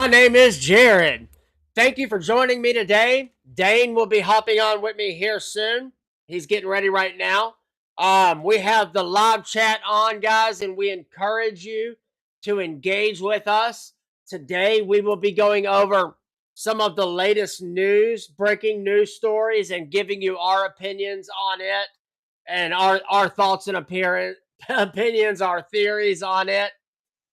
My name is Jared. Thank you for joining me today. Dane will be hopping on with me here soon. He's getting ready right now. We have the live chat on, guys, and we encourage you to engage with us. Today, we will be going over some of the latest news, breaking news stories, and giving you our opinions on it and our thoughts and opinions, our theories on it.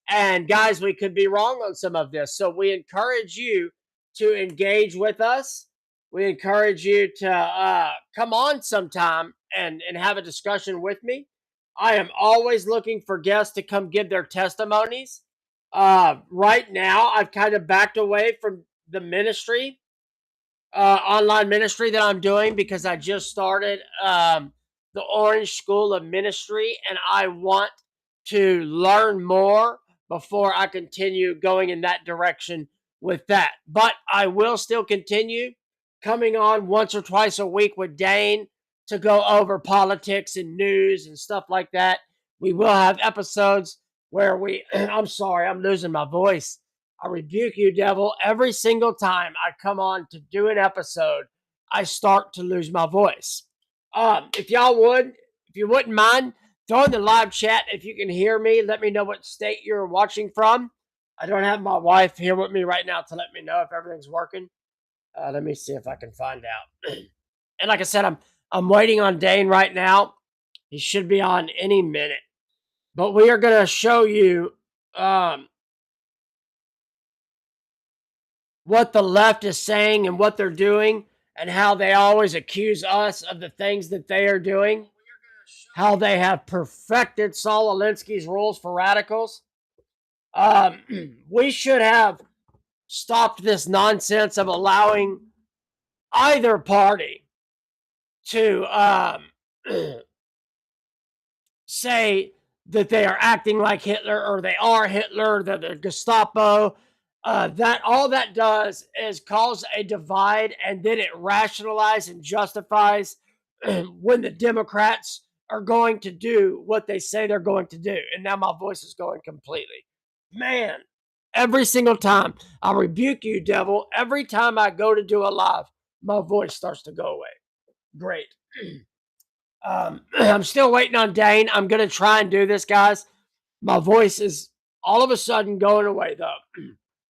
And guys, we could be wrong on some of this. So we encourage you to engage with us. We encourage you to come on sometime and have a discussion with me. I am always looking for guests to come give their testimonies. Right now, I've kind of backed away from the ministry, online ministry that I'm doing because I just started the Orange School of Ministry and I want to learn more before I continue going in that direction with that. But I will still continue coming on once or twice a week with Dane to go over politics and news and stuff like that. We will have episodes where I'm sorry, I'm losing my voice. I rebuke you, devil. Every single time I come on to do an episode, I start to lose my voice. If you wouldn't mind, throw in the live chat if you can hear me. Let me know what state you're watching from. I don't have my wife here with me right now to let me know if everything's working. Let me see if I can find out. And like I said, I'm waiting on Dane right now. He should be on any minute. But we are going to show you what the left is saying and what they're doing and how they always accuse us of the things that they are doing, how they have perfected Saul Alinsky's rules for radicals. We should have stopped this nonsense of allowing either party to say that they are acting like Hitler or they are Hitler, that they're Gestapo. That all that does is cause a divide, and then it rationalizes and justifies when the Democrats are going to do what they say they're going to do. And now my voice is going completely. Man, every single time I rebuke you, devil, every time I go to do a live, my voice starts to go away. Great. I'm still waiting on Dane. I'm going to try and do this, guys. My voice is all of a sudden going away, though.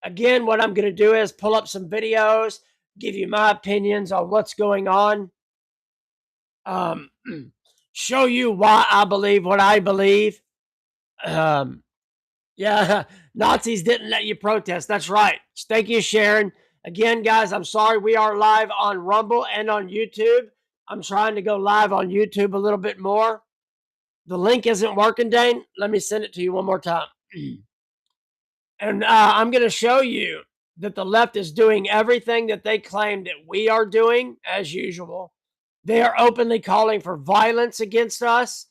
Again, what I'm going to do is pull up some videos, give you my opinions on what's going on, show you why I believe what I believe. Yeah, Nazis didn't let you protest. That's right. Thank you, Sharon. Again, guys, I'm sorry. We are live on Rumble and on YouTube. I'm trying to go live on YouTube a little bit more. The link isn't working, Dane. Let me send it to you one more time. And I'm going to show you that the left is doing everything that they claim that we are doing, as usual. They are openly calling for violence against us.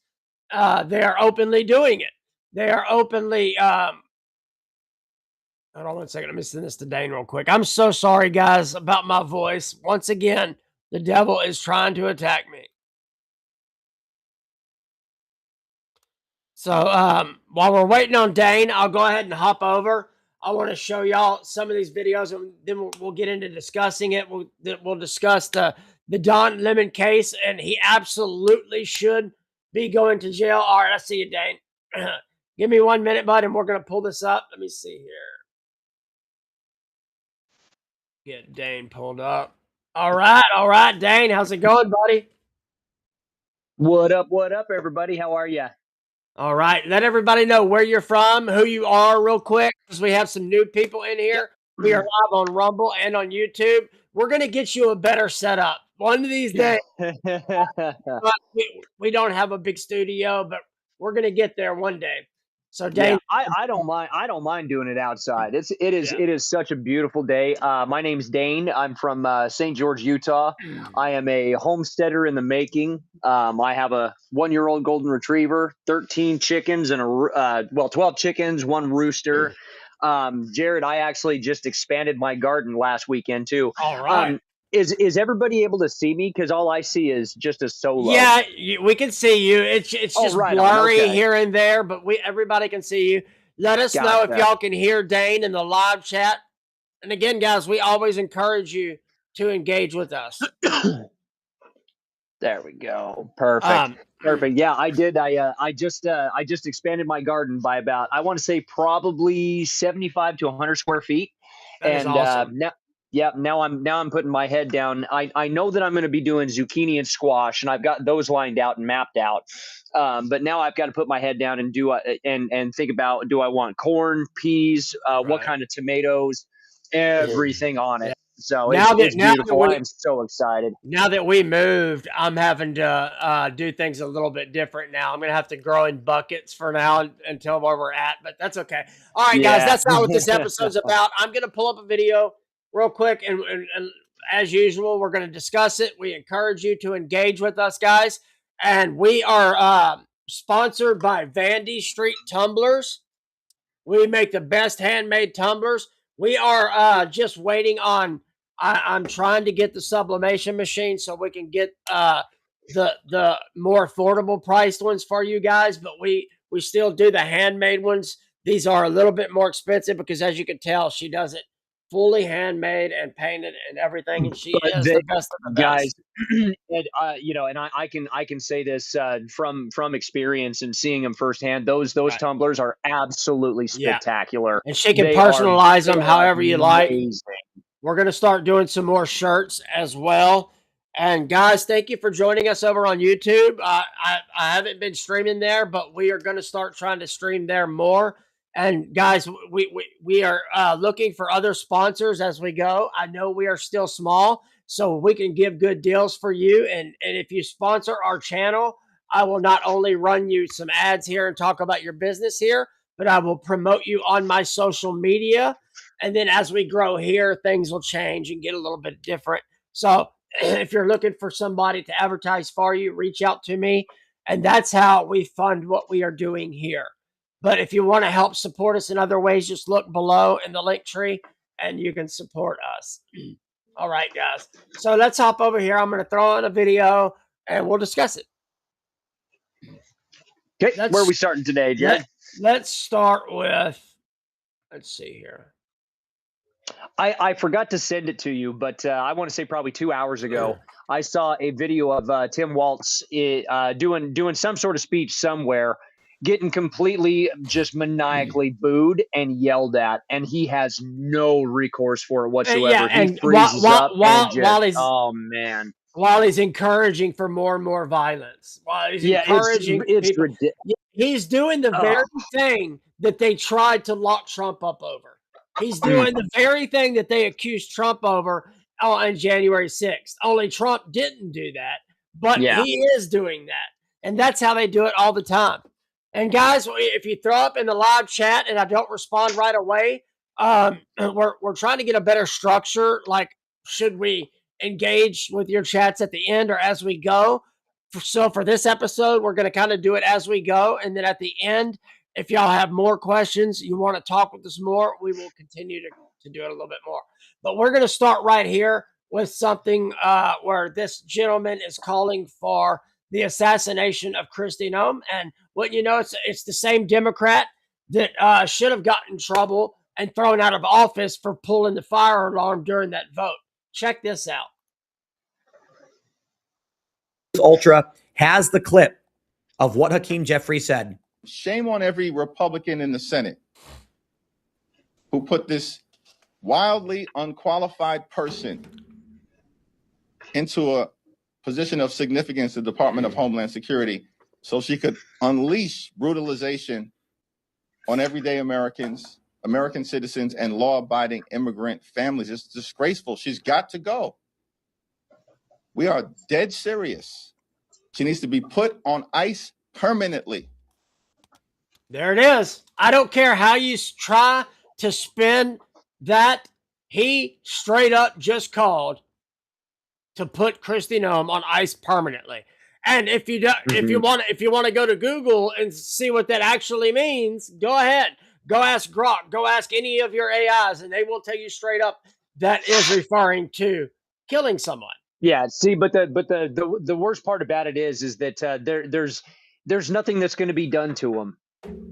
They are openly doing it. They are openly... hold on one second. Let me send this to Dane real quick. I'm so sorry, guys, about my voice. Once again, the devil is trying to attack me. So while we're waiting on Dane, I'll go ahead and hop over. I want to show y'all some of these videos, and then we'll get into discussing it. We'll discuss the Don Lemon case, and he absolutely should be going to jail. All right, I see you, Dane. Give me 1 minute, bud, and we're going to pull this up. Let me see here. Get Dane pulled up. All right, Dane. How's it going, buddy? What up, everybody? How are you? All right. Let everybody know where you're from, who you are real quick, because we have some new people in here. Yep. We are live on Rumble and on YouTube. We're going to get you a better setup. One of these days, we don't have a big studio, but we're going to get there one day. So, Dane, yeah, I don't mind. I don't mind doing it outside. It is such a beautiful day. My name's Dane. I'm from St. George, Utah. I am a homesteader in the making. I have a 1-year-old golden retriever, 13 chickens, and 12 chickens, 1 rooster. Jared, I actually just expanded my garden last weekend too. All right. Is everybody able to see me? Because all I see is just a solo. Yeah, we can see you. It's just blurry here and there, but everybody can see you. Let us know if y'all can hear Dane in the live chat. And again, guys, we always encourage you to engage with us. There we go. Perfect. Perfect. Yeah, I did. I just expanded my garden by about, I want to say probably 75 to 100 square feet. That is And awesome. now I'm putting my head down. I know that I'm going to be doing zucchini and squash, and I've got those lined out and mapped out. But now I've got to put my head down and and think about, do I want corn, peas, what kind of tomatoes, everything on it. Yeah. So Now it's that beautiful. I am so excited. now that we moved, I'm having to do things a little bit different now. I'm gonna have to grow in buckets for now until where we're at, but that's okay. All right, guys, Yeah. that's not what this episode's about. I'm gonna pull up a video real quick, and as usual, we're gonna discuss it. We encourage you to engage with us, guys, and we are sponsored by Vandy Street Tumblers. We make the best handmade tumblers. We are just waiting on. I'm trying to get the sublimation machine so we can get the more affordable priced ones for you guys. But we still do the handmade ones. These are a little bit more expensive because, as you can tell, she does it fully handmade and painted and everything, and she But is the best of the guys, best. and and I can say this from experience and seeing them firsthand. Those Right? tumblers are absolutely Yeah, spectacular. and she can They are personalize they them are however you like. amazing. We're going to start doing some more shirts as well. And guys, thank you for joining us over on YouTube. I haven't been streaming there, but we are going to start trying to stream there more. And guys, we are looking for other sponsors as we go. I know we are still small, so we can give good deals for you. And if you sponsor our channel, I will not only run you some ads here and talk about your business here, but I will promote you on my social media. And then as we grow here, things will change and get a little bit different. So if you're looking for somebody to advertise for you, reach out to me. And that's how we fund what we are doing here. But if you want to help support us in other ways, just look below in the link tree and you can support us. All right, guys. So let's hop over here. I'm going to throw on a video and we'll discuss it. Okay, where are we starting today, Jared? Let's start with, let's see here. I forgot to send it to you, but I want to say probably 2 hours ago, I saw a video of Tim Waltz doing some sort of speech somewhere, getting completely just maniacally booed and yelled at, and he has no recourse for it whatsoever. Yeah, he and freezes up and just, while he's oh man, while he's encouraging for more and more violence, while he's encouraging it's people, ridiculous. he's doing the very thing that they tried to lock Trump up over. He's doing the very thing that they accused Trump over on January 6th. Only Trump didn't do that, but he is doing that. And that's how they do it all the time. And guys, if you throw up in the live chat and I don't respond right away, we're trying to get a better structure. Like, should we engage with your chats at the end or as we go? So for this episode, we're going to kind of do it as we go. And then at the end, if y'all have more questions, you want to talk with us more, we will continue to do it a little bit more. But we're going to start right here with something where this gentleman is calling for the assassination of Kristi Noem. And what you know, it's the same Democrat that should have gotten in trouble and thrown out of office for pulling the fire alarm during that vote. Check this out. Ultra has the clip of what Hakeem Jeffrey said. Shame on every Republican in the Senate who put this wildly unqualified person into a position of significance in the Department of Homeland Security so she could unleash brutalization on everyday Americans, American citizens, and law-abiding immigrant families. It's disgraceful. She's got to go. We are dead serious. She needs to be put on ice permanently. There it is. I don't care how you try to spin that. He straight up just called to put Kristi Noem on ice permanently. And if you if you want to go to Google and see what that actually means, go ahead. Go ask Grok. Go ask any of your AIs, and they will tell you straight up that is referring to killing someone. Yeah. See, but the worst part about it is that there's nothing that's going to be done to him.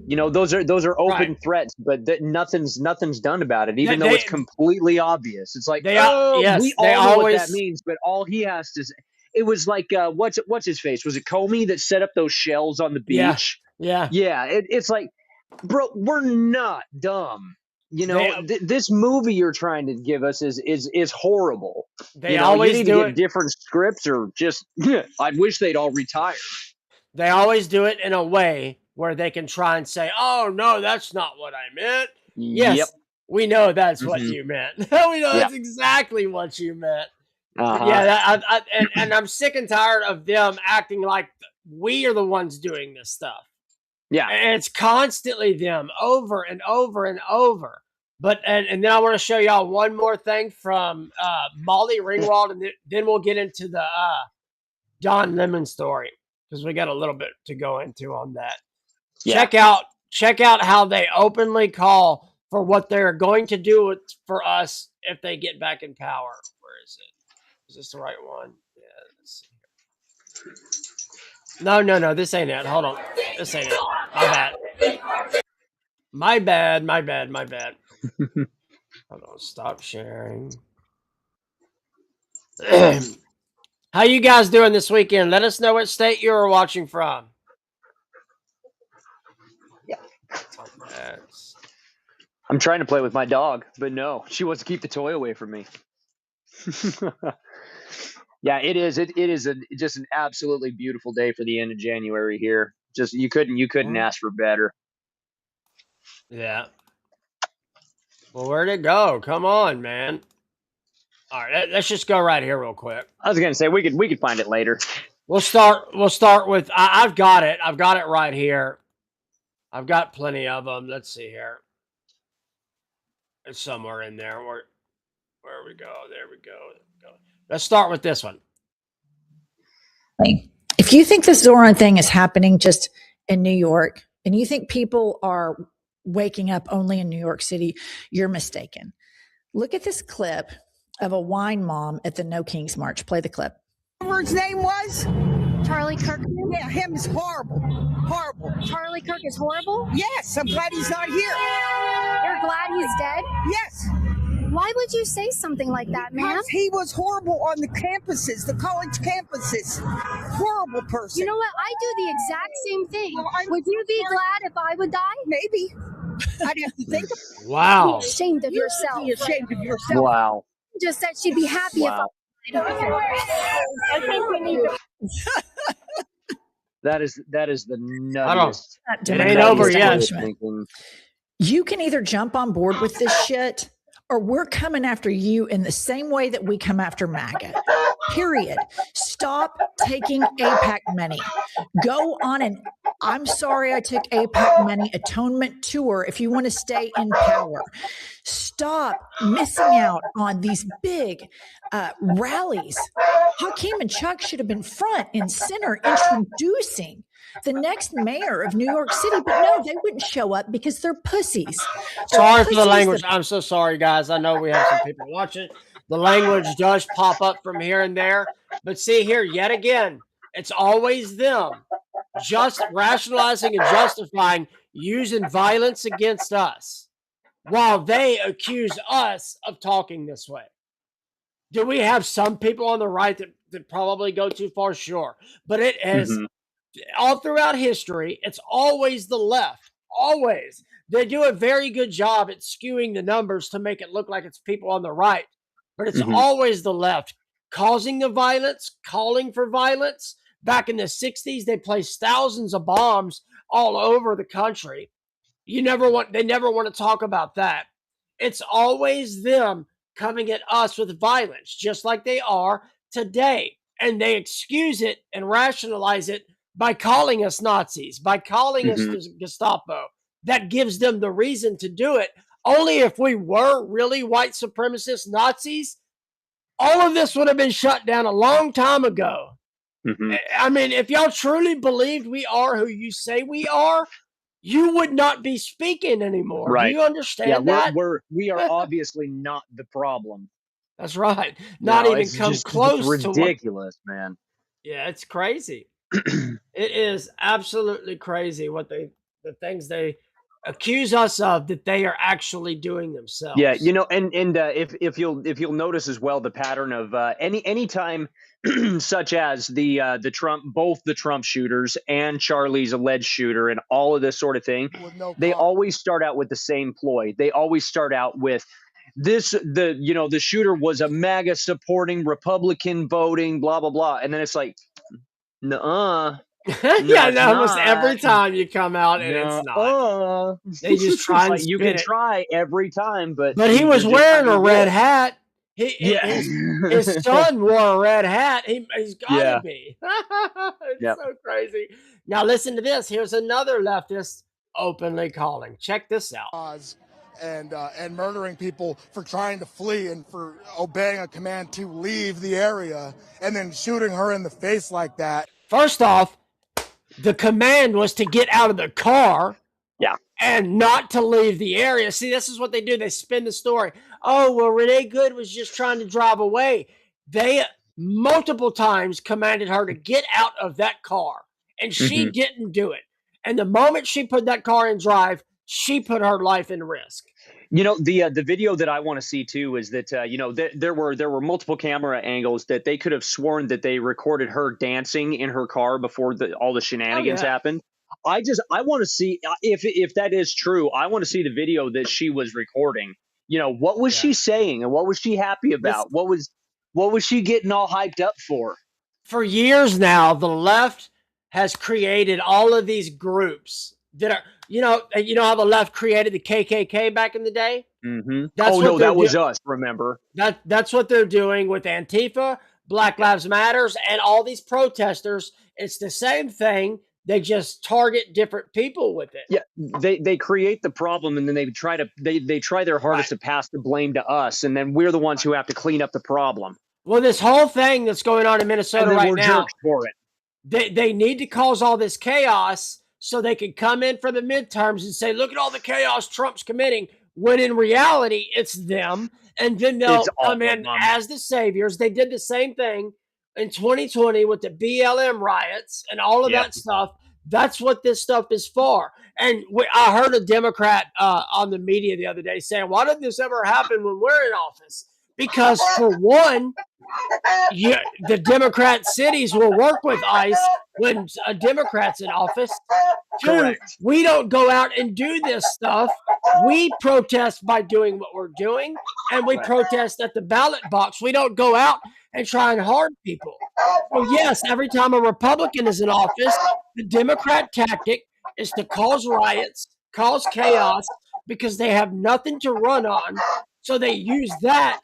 You know, those are open Right. threats, but nothing's done about it, even They- though it's they- completely obvious. It's like, They are, we yes, all they know what that always, means, but all he has to say, it was like, what's his face? Was it Comey that set up those shells on the yeah, beach? yeah. Yeah, it's like, bro, we're not dumb. You They know, this movie you're trying to give us is horrible. they You know, you always need to do get it. different scripts, or just, I wish they'd all retire. They always do it in a way where they can try and say, "Oh no, that's not what I meant." Yep. Yes, we know that's what Mhm. you meant. We know Yeah. that's exactly what you meant. But Uh-huh. yeah, and I'm sick and tired of them acting like we are the ones doing this stuff. Yeah. And it's constantly them over and over and over. But and then I want to show y'all one more thing from Molly Ringwald, and then we'll get into the Don Lemon story, because we got a little bit to go into on that. Yeah. Check out how they openly call for what they're going to do for us if they get back in power. Where is it? Is this the right one? Yeah. Let's see. No, this ain't it. Hold on. This ain't it. My bad. Hold on. Stop sharing. How you guys doing this weekend? Let us know what state you are watching from. Yeah. That's... I'm trying to play with my dog, but no, she wants to keep the toy away from me. Yeah, it is. It is just an absolutely beautiful day for the end of January here. Just you couldn't ask for better. Yeah. Well, where'd it go? Come on, man. All right, let's just go right here real quick. I was gonna say we could find it later. We'll start with I've got it. I've got it right here. I've got plenty of them. Let's see here. It's somewhere in there. Where we go? There we go. Let's start with this one. If you think this Zoran thing is happening just in New York, and you think people are waking up only in New York City, you're mistaken. Look at this clip of a wine mom at the No Kings March. Play the clip. Whatever his name was? Charlie Kirk. Yeah, him is horrible. Horrible. Charlie Kirk is horrible? Yes, I'm glad he's not here. You're glad he's dead? Yes. Why would you say something like that, ma'am? Because he was horrible on the campuses, the college campuses. Horrible person. You know what? I do the exact same thing. Well, Would you be glad if I would die? Maybe. I'd have to think about Wow. Be ashamed of yourself. Be ashamed of yourself. Wow. Just said she'd be happy Wow. if I think we need to. That is the nuttiest. It ain't over yet. You can either jump on board with this shit, or we're coming after you in the same way that we come after MAGA. Period. Stop taking AIPAC money. Go on an I'm sorry I took AIPAC money atonement tour if you want to stay in power. Stop missing out on these big rallies. Hakeem and Chuck should have been front and center introducing the next mayor of New York City, but no, they wouldn't show up because they're pussies. Sorry for the language. I'm so sorry, guys. I know we have some people watching. The language does pop up from here and there. But see here, yet again, it's always them just rationalizing and justifying using violence against us while they accuse us of talking this way. Do we have some people on the right that probably go too far? Sure. But it is all throughout history, it's always the left. Always. They do a very good job at skewing the numbers to make it look like it's people on the right. But it's always the left causing the violence, calling for violence. Back in the 60s, they placed thousands of bombs all over the country. They never want to talk about that. It's always them coming at us with violence, just like they are today. And they excuse it and rationalize it by calling us Nazis, by calling us the Gestapo. That gives them the reason to do it. Only if we were really white supremacist Nazis, all of this would have been shut down a long time ago. I mean, if y'all truly believed we are who you say we are, you would not be speaking anymore. Right. Do you understand that? We are obviously not the problem. That's right. Not even come close to to ridiculous, man. Yeah, it's crazy. It is absolutely crazy what the things they accuse us of that they are actually doing themselves. Yeah, and if you'll notice as well the pattern of any time such as both the Trump shooters and Charlie's alleged shooter and all of this sort of thing, they always start out with the same ploy. They always start out with the shooter was a MAGA supporting Republican voting, blah blah blah, and then it's like, nuh-uh. Almost every time you come out and it's not. They just try and you can try every time, but he was wearing a red hat. His son wore a red hat. He's gotta be. It's so crazy. Now listen to this. Here's another leftist openly calling. Check this out. And murdering people for trying to flee and for obeying a command to leave the area, and then shooting her in the face like that. First off, the command was to get out of the car. Yeah. And not to leave the area. See, this is what they do. They spin the story. Oh, well, Renee Good was just trying to drive away. They multiple times commanded her to get out of that car, and she didn't do it. And the moment she put that car in drive, she put her life in risk. The video that I want to see too is that there were multiple camera angles that they could have sworn that they recorded her dancing in her car before all the shenanigans happened. I want to see if that is true. I want to see the video that she was recording. What was she saying and what was she happy about? What was she getting all hyped up for? For years now, the left has created all of these groups that are, how the left created the KKK back in the day? Mm-hmm. That was us, remember? That's what they're doing with Antifa, Black Lives Matters, and all these protesters. It's the same thing. They just target different people with it. Yeah, they create the problem, and then they try their hardest to pass the blame to us, and then we're the ones who have to clean up the problem. Well, this whole thing that's going on in Minnesota right now, jerks for it. They need to cause all this chaos so they can come in for the midterms and say, look at all the chaos Trump's committing, when in reality, it's them. And then they'll come in as the saviors. They did the same thing in 2020 with the BLM riots and all of that stuff. That's what this stuff is for. And I heard a Democrat on the media the other day saying, why didn't this ever happen when we're in office? Because for one, the Democrat cities will work with ICE when a Democrat's in office. Two, we don't go out and do this stuff. We protest by doing what we're doing, and we protest at the ballot box. We don't go out and try and harm people. Well, yes, every time a Republican is in office, the Democrat tactic is to cause riots, cause chaos, because they have nothing to run on. So they use that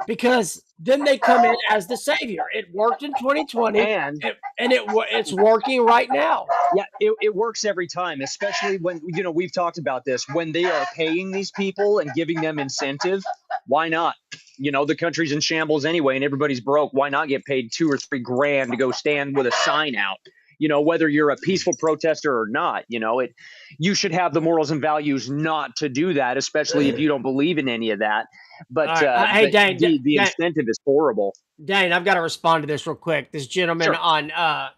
because then they come in as the savior. It worked in 2020, and it's working right now. Yeah, it works every time, especially when, we've talked about this, when they are paying these people and giving them incentive. Why not? The country's in shambles anyway, and everybody's broke. Why not get paid $2 or $3 grand to go stand with a sign out? Whether you're a peaceful protester or not, you should have the morals and values not to do that, especially if you don't believe in any of that. But hey, Dane, the incentive is horrible. Dane, I've got to respond to this real quick. This gentleman on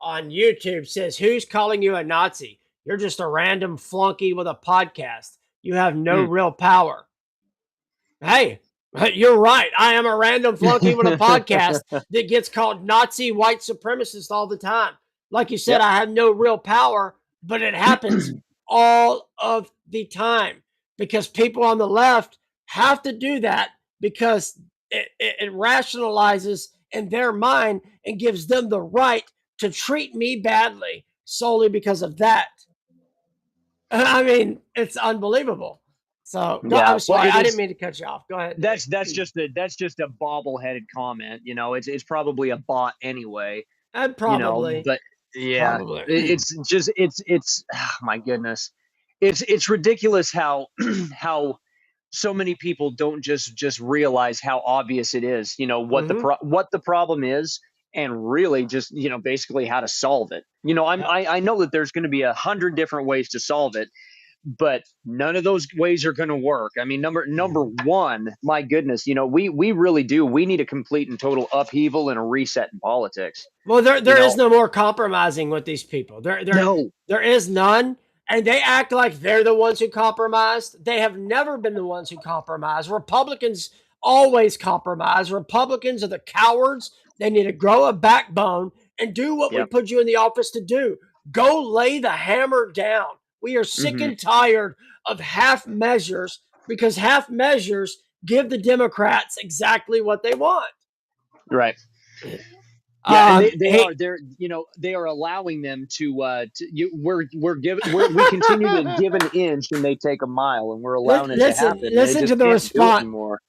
YouTube says, "Who's calling you a Nazi? You're just a random flunky with a podcast. You have no real power." Hey, you're right. I am a random flunky with a podcast that gets called Nazi white supremacist all the time. Like you said, I have no real power, but it happens all of the time because people on the left have to do that because it rationalizes in their mind and gives them the right to treat me badly solely because of that. I mean, it's unbelievable. So I'm sorry, I didn't mean to cut you off. Go ahead. That's just a bobble-headed comment. It's probably a bot anyway. Probably, but yeah, probably. It's oh my goodness, it's ridiculous how so many people don't just realize how obvious it is. What the problem is, and really just basically how to solve it. I know that there's going to be 100 different ways to solve it. But none of those ways are going to work. I mean, number one, my goodness, we really do. We need a complete and total upheaval and a reset in politics. Well, there is no more compromising with these people. There is none. and they act like they're the ones who compromised. They have never been the ones who compromised. Republicans always compromise. Republicans are the cowards. They need to grow a backbone and do what we put you in the office to do. Go lay the hammer down. We are sick and tired of half measures, because half measures give the Democrats exactly what they want. Right. Yeah, and they are allowing them to we continue to give an inch and they take a mile, and we're allowing it to happen. Listen to the response.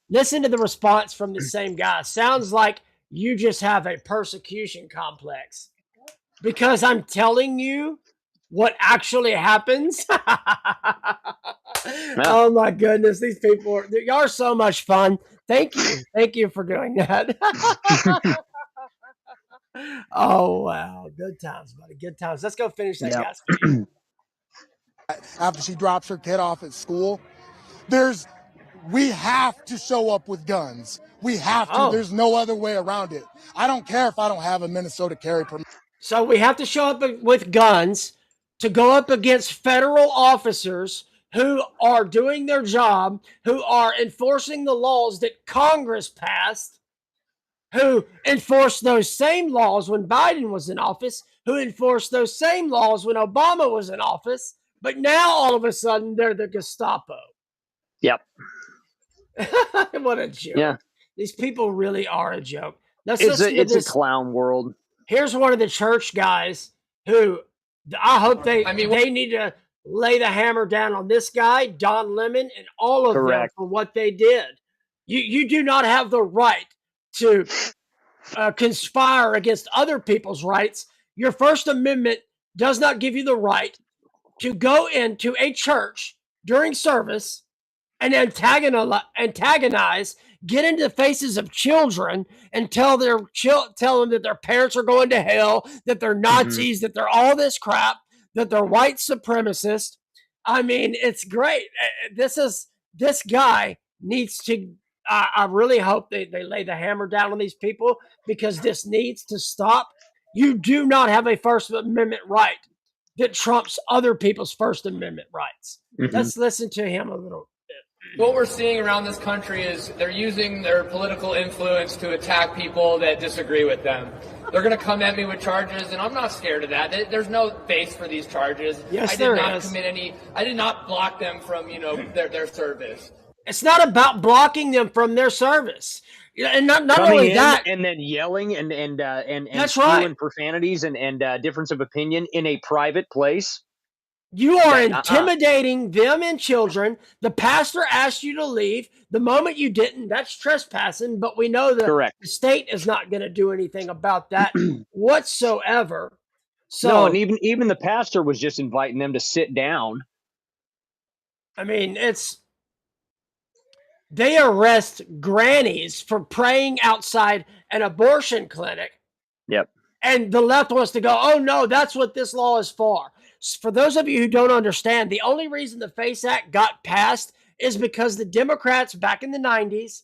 Listen to the response from the same guy. Sounds like you just have a persecution complex, because I'm telling you what actually happens. Oh my goodness, these people y'all are so much fun. Thank you for doing that. Oh wow, good times, buddy. Good times. Let's go finish that guy's speech. After she drops her kid off at school, we have to show up with guns. We have to. There's no other way around it. I don't care if I don't have a Minnesota carry permit. So we have to show up with guns to go up against federal officers who are doing their job, who are enforcing the laws that Congress passed, who enforced those same laws when Biden was in office, who enforced those same laws when Obama was in office, but now all of a sudden they're the Gestapo. Yep. What a joke. Yeah. These people really are a joke. It's a clown world. Here's one of the church guys who I hope they need to lay the hammer down on this guy, Don Lemon, and all of them for what they did. You do not have the right to conspire against other people's rights. Your First Amendment does not give you the right to go into a church during service and antagonize, get into the faces of children and tell them that their parents are going to hell, that they're Nazis, that they're all this crap, that they're white supremacists. I mean, it's great. This guy needs to, I really hope they lay the hammer down on these people, because this needs to stop. You do not have a First Amendment right that trumps other people's First Amendment rights. Let's listen to him a little bit. What we're seeing around this country is they're using their political influence to attack people that disagree with them. They're going to come at me with charges, and I'm not scared of that. There's no base for these charges. Yes, I did not block them from, their service. It's not about blocking them from their service. And not only that, and then yelling and that's spewing profanities and difference of opinion in a private place. You are intimidating them and children. The pastor asked you to leave. The moment you didn't, that's trespassing. But we know that the state is not going to do anything about that whatsoever. So, no, and even the pastor was just inviting them to sit down. I mean, they arrest grannies for praying outside an abortion clinic. Yep. And the left wants to go, oh no, that's what this law is for. For those of you who don't understand, the only reason the FACE Act got passed is because the Democrats back in the 90s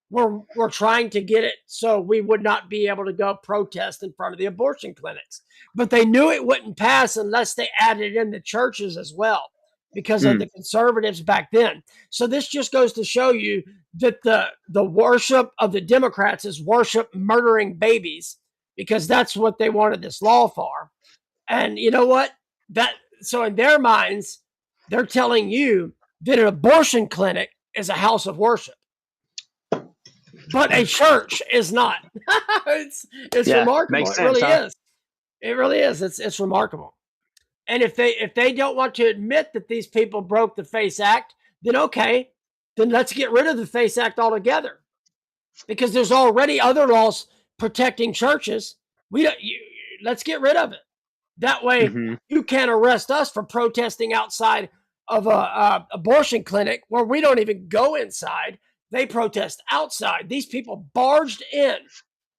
were trying to get it so we would not be able to go protest in front of the abortion clinics. But they knew it wouldn't pass unless they added in the churches as well, because of the conservatives back then. So this just goes to show you that the worship of the Democrats is worship murdering babies, because that's what they wanted this law for. And you know what? So in their minds, they're telling you that an abortion clinic is a house of worship, but a church is not. It's remarkable. It really is. It really is. It's remarkable. And if they don't want to admit that these people broke the FACE Act, then okay, then let's get rid of the FACE Act altogether, because there's already other laws protecting churches. Let's get rid of it. That way, you can't arrest us for protesting outside of a abortion clinic where we don't even go inside. They protest outside. These people barged in.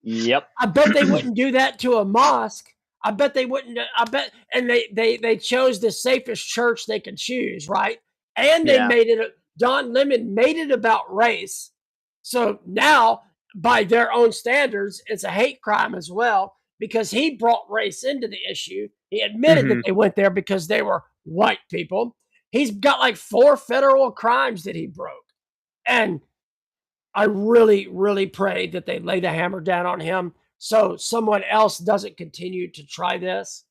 Yep. I bet they wouldn't do that to a mosque. I bet they wouldn't. And they chose the safest church they could choose, right? And they made it. Don Lemon made it about race. So now, by their own standards, it's a hate crime as well, because he brought race into the issue. He admitted that they went there because they were white people. He's got like 4 federal crimes that he broke. And I really, really pray that they lay the hammer down on him so someone else doesn't continue to try this.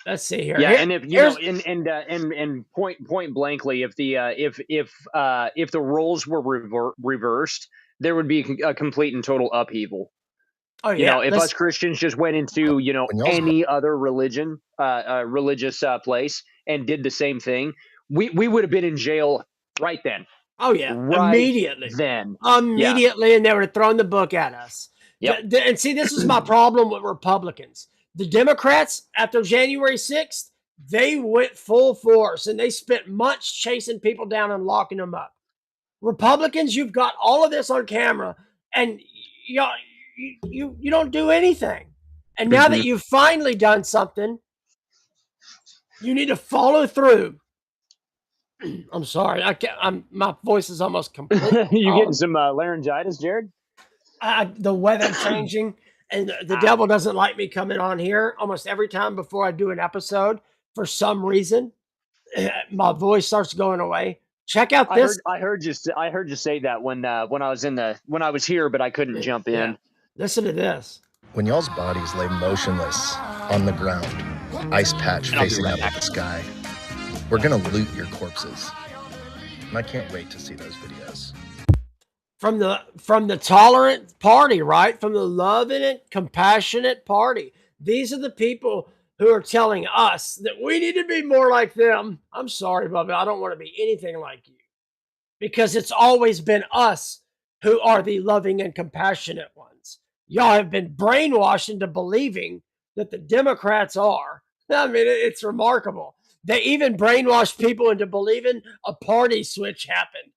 Let's see here. Yeah, and if you know, and point blankly, if the roles were reversed, there would be a complete and total upheaval. Oh yeah. You know, if us Christians just went into any other religion, religious place, and did the same thing, we would have been in jail right then. Oh yeah, right immediately. Then immediately, and they would have thrown the book at us. Yep. And see, this is my problem with Republicans. The Democrats, after January 6th, they went full force and they spent months chasing people down and locking them up. Republicans, you've got all of this on camera, and you don't do anything. And now that you've finally done something, you need to follow through. I'm sorry, I can't. My voice is almost complete. You getting some laryngitis, Jared? The weather changing, and the devil doesn't like me coming on here almost every time before I do an episode. For some reason, my voice starts going away. Check out this. I heard you say that when I was here, but I couldn't jump in. Yeah. Listen to this. When y'all's bodies lay motionless on the ground, ice patch facing up at the sky, we're gonna loot your corpses. And I can't wait to see those videos. From the tolerant party, right? From the loving and compassionate party. These are the people who are telling us that we need to be more like them. I'm sorry, Bubba. I don't want to be anything like you. Because it's always been us who are the loving and compassionate ones. Y'all have been brainwashed into believing that the Democrats are. I mean, it's remarkable. They even brainwashed people into believing a party switch happened.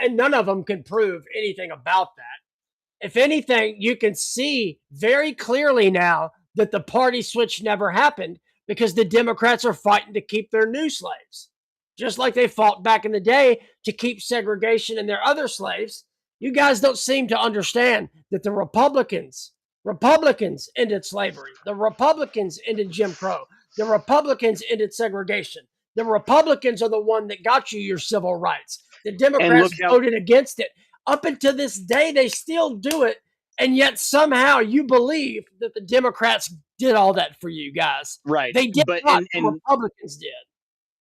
And none of them can prove anything about that. If anything, you can see very clearly now that the party switch never happened because the Democrats are fighting to keep their new slaves. Just like they fought back in the day to keep segregation and their other slaves. You guys don't seem to understand that the Republicans ended slavery. The Republicans ended Jim Crow. The Republicans ended segregation. The Republicans are the one that got you your civil rights. The Democrats voted against it. Up until this day, they still do it. And yet somehow you believe that the Democrats did all that for you guys. Right. They did not. The Republicans did.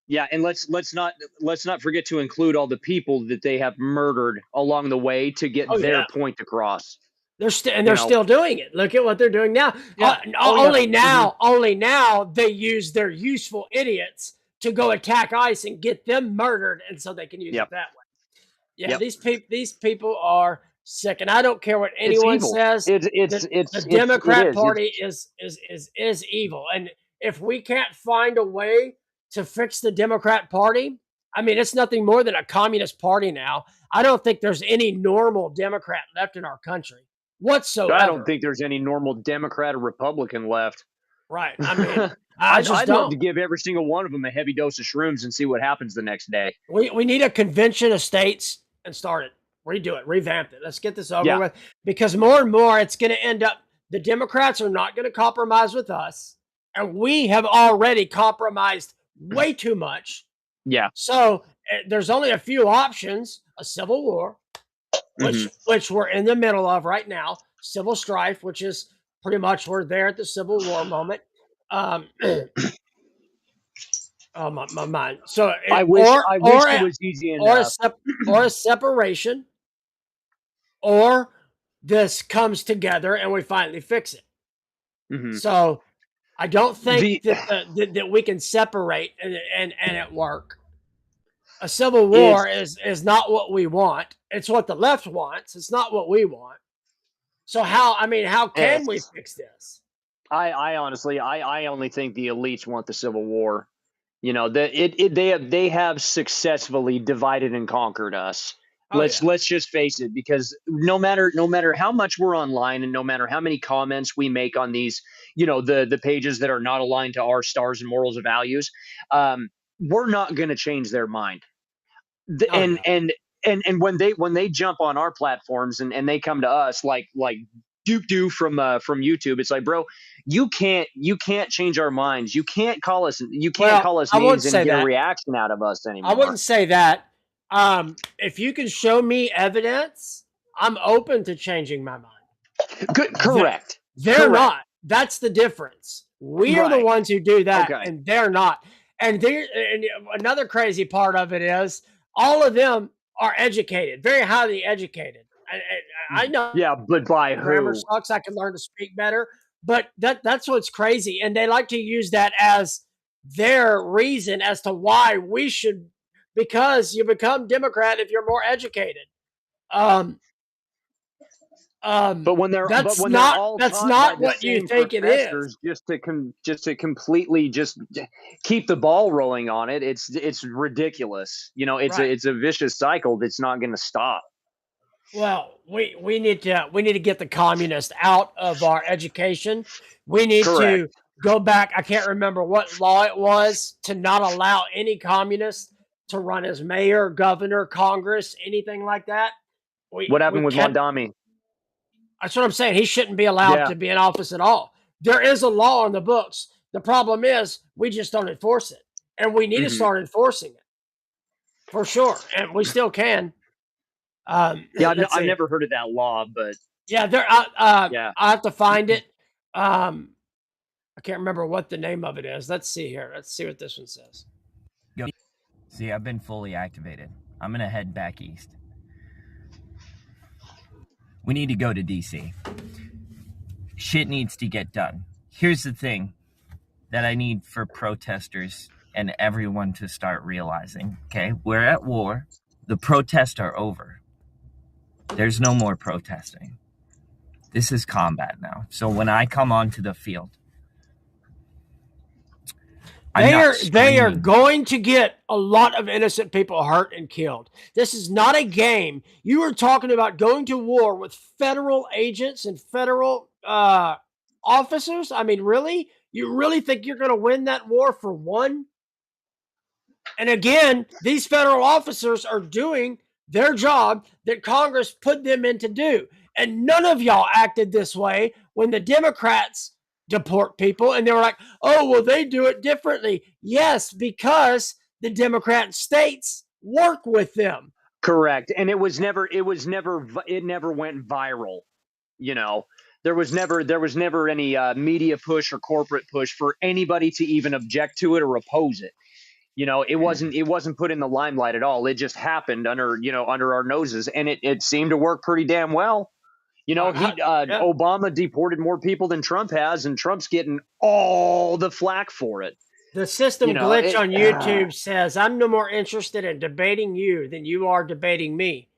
Yeah, and let's not forget to include all the people that they have murdered along the way to get their point across. They're still doing it. Look at what they're doing now. Yeah. Only now they use their useful idiots to go attack ICE and get them murdered, and so they can use it that way. Yeah, these people are sick, and I don't care what anyone says. The Democrat Party is evil, and if we can't find a way to fix the Democrat Party, I mean, it's nothing more than a communist party now. I don't think there's any normal Democrat left in our country whatsoever. I don't think there's any normal Democrat or Republican left. Right. I mean, I'd love to give every single one of them a heavy dose of shrooms and see what happens the next day. We need a convention of states and start it. Redo it. Revamp it. Let's get this over with. Because more and more, it's going to end up, the Democrats are not going to compromise with us. And we have already compromised way too much. Yeah. So there's only a few options. A civil war, which we're in the middle of right now. Civil strife, which is pretty much we're there at the Civil War moment. Oh my mind. So I wish it was easy enough. Or a separation, or this comes together and we finally fix it. So I don't think that we can separate and it work. A civil war is not what we want. It's what the left wants. It's not what we want. So how can we fix this? I honestly only think the elites want the Civil War. You know, they have successfully divided and conquered us. Let's just face it, because no matter how much we're online and no matter how many comments we make on these, the pages that are not aligned to our stars and morals and values, we're not going to change their mind. And when they jump on our platforms and they come to us like from YouTube. It's like, bro, you can't change our minds. You can't call us names and get a reaction out of us anymore. I wouldn't say that. If you can show me evidence, I'm open to changing my mind. Correct. They're not. That's the difference. We are the ones who do that, and they're not. And another crazy part of it is all of them are educated, very highly educated. I know. Yeah, but by grammar who? sucks. I can learn to speak better, but that's what's crazy. And they like to use that as their reason as to why we should, because you become Democrat if you're more educated. But when they're not what you think it is. Just to completely keep the ball rolling on it, it's ridiculous. You know, it's a vicious cycle that's not going to stop. Well, we need to get the communists out of our education. We need to go back. I can't remember what law it was to not allow any communist to run as mayor, governor, Congress, anything like that. What happened with Mondami? That's what I'm saying. He shouldn't be allowed to be in office at all. There is a law on the books. The problem is we just don't enforce it, and we need to start enforcing it for sure. And we still can. I've never heard of that law, but I have to find it. I can't remember what the name of it is. Let's see here. Let's see what this one says. See, I've been fully activated. I'm gonna head back east. We need to go to DC. Shit needs to get done. Here's the thing that I need for protesters and everyone to start realizing, okay? We're at war. The protests are over. There's no more protesting. This is combat now. So when I come onto the field, they are going to get a lot of innocent people hurt and killed. This is not a game. You were talking about going to war with federal agents and federal officers. I mean, really? You really think you're going to win that war for one? And again, these federal officers are doing their job that Congress put them in to do. And none of y'all acted this way when the Democrats deport people, and they were like, oh, well, they do it differently. Yes, because the Democrat states work with them. Correct. And it never went viral. You know, there was never any media push or corporate push for anybody to even object to it or oppose it. You know, it wasn't put in the limelight at all. It just happened under our noses, and it seemed to work pretty damn well. You know, Obama deported more people than Trump has, and Trump's getting all the flack for it. The system glitch on YouTube says, I'm no more interested in debating you than you are debating me.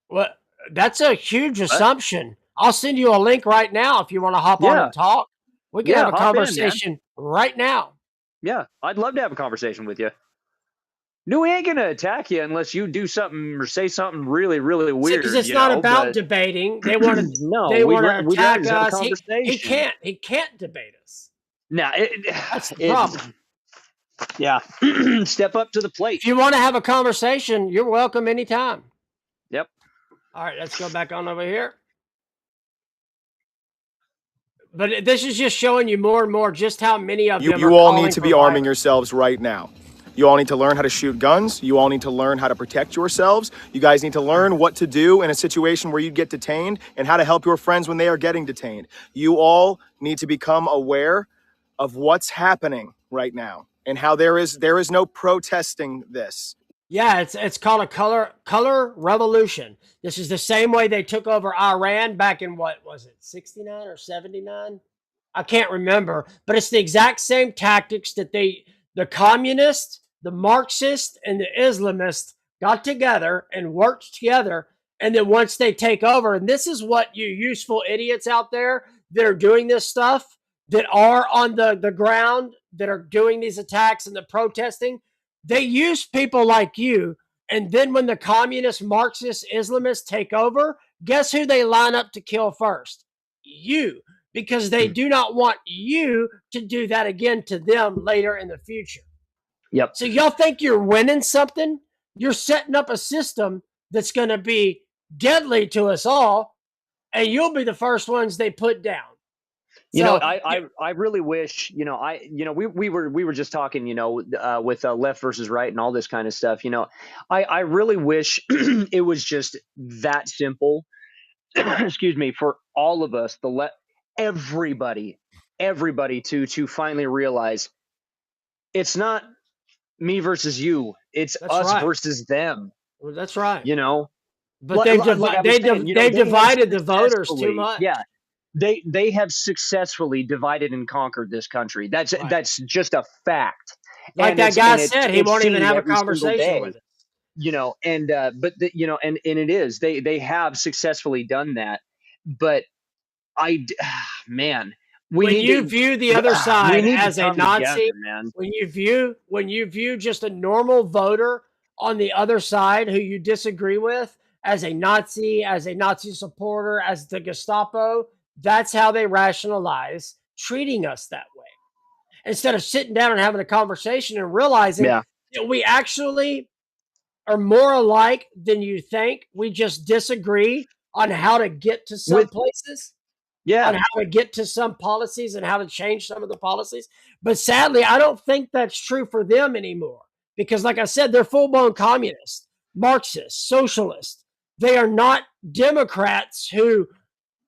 Well, that's a huge assumption. I'll send you a link right now if you want to hop on and talk. We can have a conversation right now. Yeah, I'd love to have a conversation with you. No, we ain't going to attack you unless you do something or say something really, really weird. Because it's not about debating. They want to attack us. He can't debate us. No, that's the problem. Yeah. Step up to the plate. If you want to have a conversation, you're welcome anytime. Yep. All right, let's go back on over here. But this is just showing you more and more just how many of them you all need to be arming yourselves right now. You all need to learn how to shoot guns. You all need to learn how to protect yourselves. You guys need to learn what to do in a situation where you get detained and how to help your friends when they are getting detained. You all need to become aware of what's happening right now and how there is no protesting this. Yeah, it's called a color revolution. This is the same way they took over Iran back in, what was it, 69 or 79? I can't remember, but it's the exact same tactics that the communists, the Marxists, and the Islamists got together and worked together. And then once they take over, and this is what you useful idiots out there that are doing this stuff, that are on the ground, that are doing these attacks and the protesting, they use people like you. And then when the communists, Marxists, Islamists take over, guess who they line up to kill first? You. Because they do not want you to do that again to them later in the future. Yep. So y'all think you're winning something? You're setting up a system that's going to be deadly to us all. and you'll be the first ones they put down. You know, So, I really wish, we were just talking, with left versus right and all this kind of stuff. I really wish it was just that simple. Excuse me, for all of us, everybody to finally realize it's not me versus you, it's that's us right. versus them. Well, that's right. Like But I was saying, they've they have divided the voters too successfully, much. yeah, they have successfully divided and conquered this country. That's Right. that's just a fact. Like And that guy it's said, he won't even seen have a every single conversation day. with us. And and it is, they have successfully done that. But man, we When need you to view the other side as a come Nazi, together, man. when you view just a normal voter on the other side who you disagree with as a Nazi supporter, as the Gestapo, that's how they rationalize treating us that way. Instead of sitting down and having a conversation and realizing Yeah. that we actually are more alike than you think. We just disagree on how to get to some places. Yeah. On how to get to some policies and how to change some of the policies. But sadly, I don't think that's true for them anymore. Because like I said, they're full-blown communists, Marxists, socialists. They are not Democrats who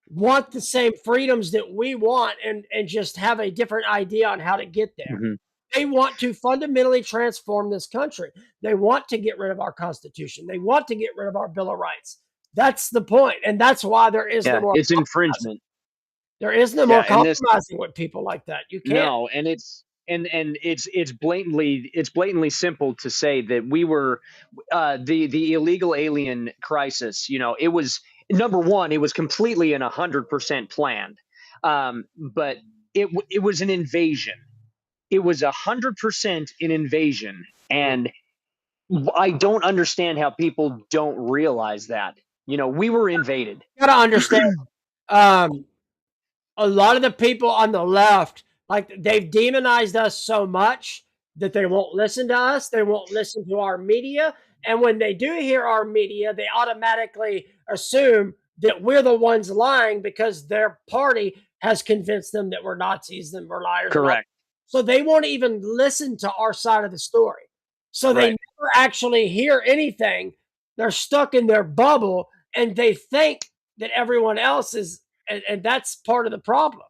want the same freedoms that we want and just have a different idea on how to get there. Mm-hmm. They want to fundamentally transform this country. They want to get rid of our Constitution. They want to get rid of our Bill of Rights. That's the point. And that's why there is no more it's infringement. There is no more compromising with people like that. You can't. No, and it's blatantly simple to say that we were the illegal alien crisis. It was, number one, it was completely and 100% planned. But it was an invasion. It was 100% an invasion, and I don't understand how people don't realize that. We were invaded. You gotta understand. A lot of the people on the left, like, they've demonized us so much that they won't listen to us. They won't listen to our media. And when they do hear our media, they automatically assume that we're the ones lying because their party has convinced them that we're Nazis and we're liars. Correct. So they won't even listen to our side of the story. So they never actually hear anything. They're stuck in their bubble and they think that everyone else is, and that's part of the problem.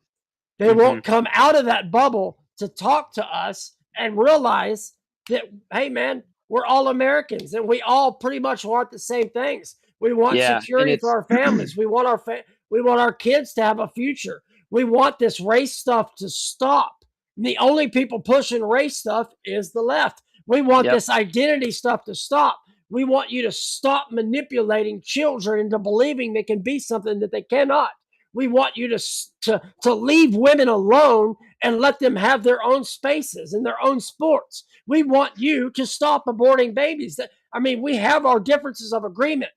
They won't come out of that bubble to talk to us and realize that, hey, man, we're all Americans and we all pretty much want the same things. We want security for our families. We want our kids to have a future. We want this race stuff to stop. And the only people pushing race stuff is the left. We want this identity stuff to stop. We want you to stop manipulating children into believing they can be something that they cannot. We want you to leave women alone and let them have their own spaces and their own sports. We want you to stop aborting babies. I mean, we have our differences of agreement,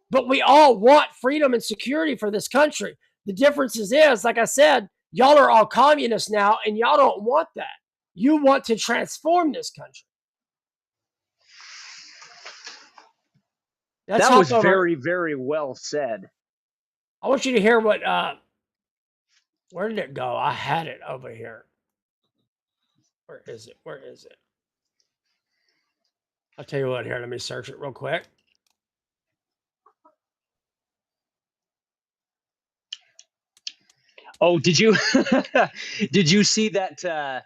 but we all want freedom and security for this country. The difference is, like I said, y'all are all communists now, and y'all don't want that. You want to transform this country. That was very, very well said. I want you to hear what, where did it go? I had it over here. Where is it? Where is it? I'll tell you what, here, let me search it real quick. Oh, did you see that?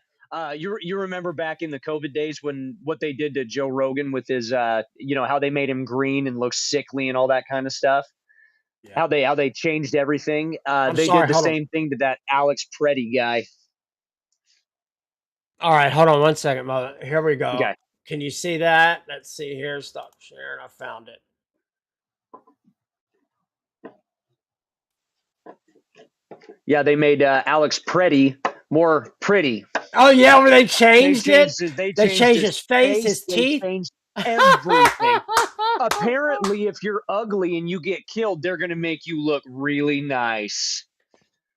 You remember back in the COVID days when what they did to Joe Rogan with his, how they made him green and look sickly and all that kind of stuff? Yeah. How they changed everything. They did the same thing to that Alex Preddy guy. All right, hold on one second, mother. Here we go. Okay. Can you see that? Let's see here. Stop sharing. I found it. Yeah, they made Alex Preddy more pretty. Oh yeah, where they changed it. They changed his face, his teeth, changed everything. Apparently, if you're ugly and you get killed, they're going to make you look really nice.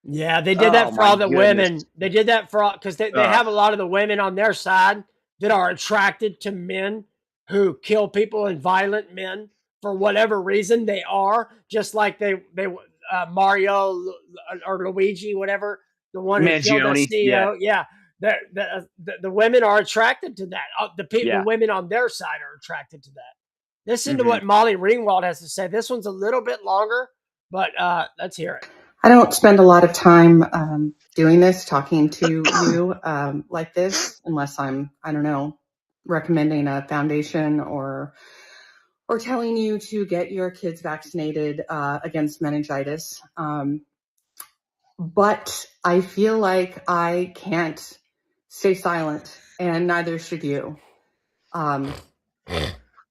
Yeah, they did that for all the women. They did that for because they have a lot of the women on their side that are attracted to men who kill people and violent men for whatever reason they are. Just like they Mario or Luigi, whatever, the one who killed that Mangione, CEO. Yeah. The women are attracted to that. The women on their side are attracted to that. Listen to what Molly Ringwald has to say. This one's a little bit longer, but let's hear it. I don't spend a lot of time doing this, talking to you like this, unless I'm, I don't know, recommending a foundation or telling you to get your kids vaccinated against meningitis. But I feel like I can't stay silent, and neither should you.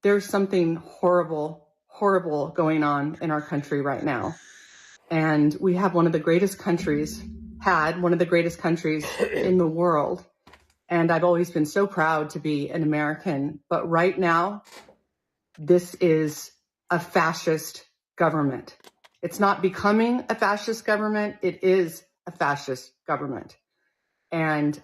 There's something horrible going on in our country right now. And we have one of the greatest countries in the world. And I've always been so proud to be an American. But right now, this is a fascist government. It's not becoming a fascist government. It is a fascist government. And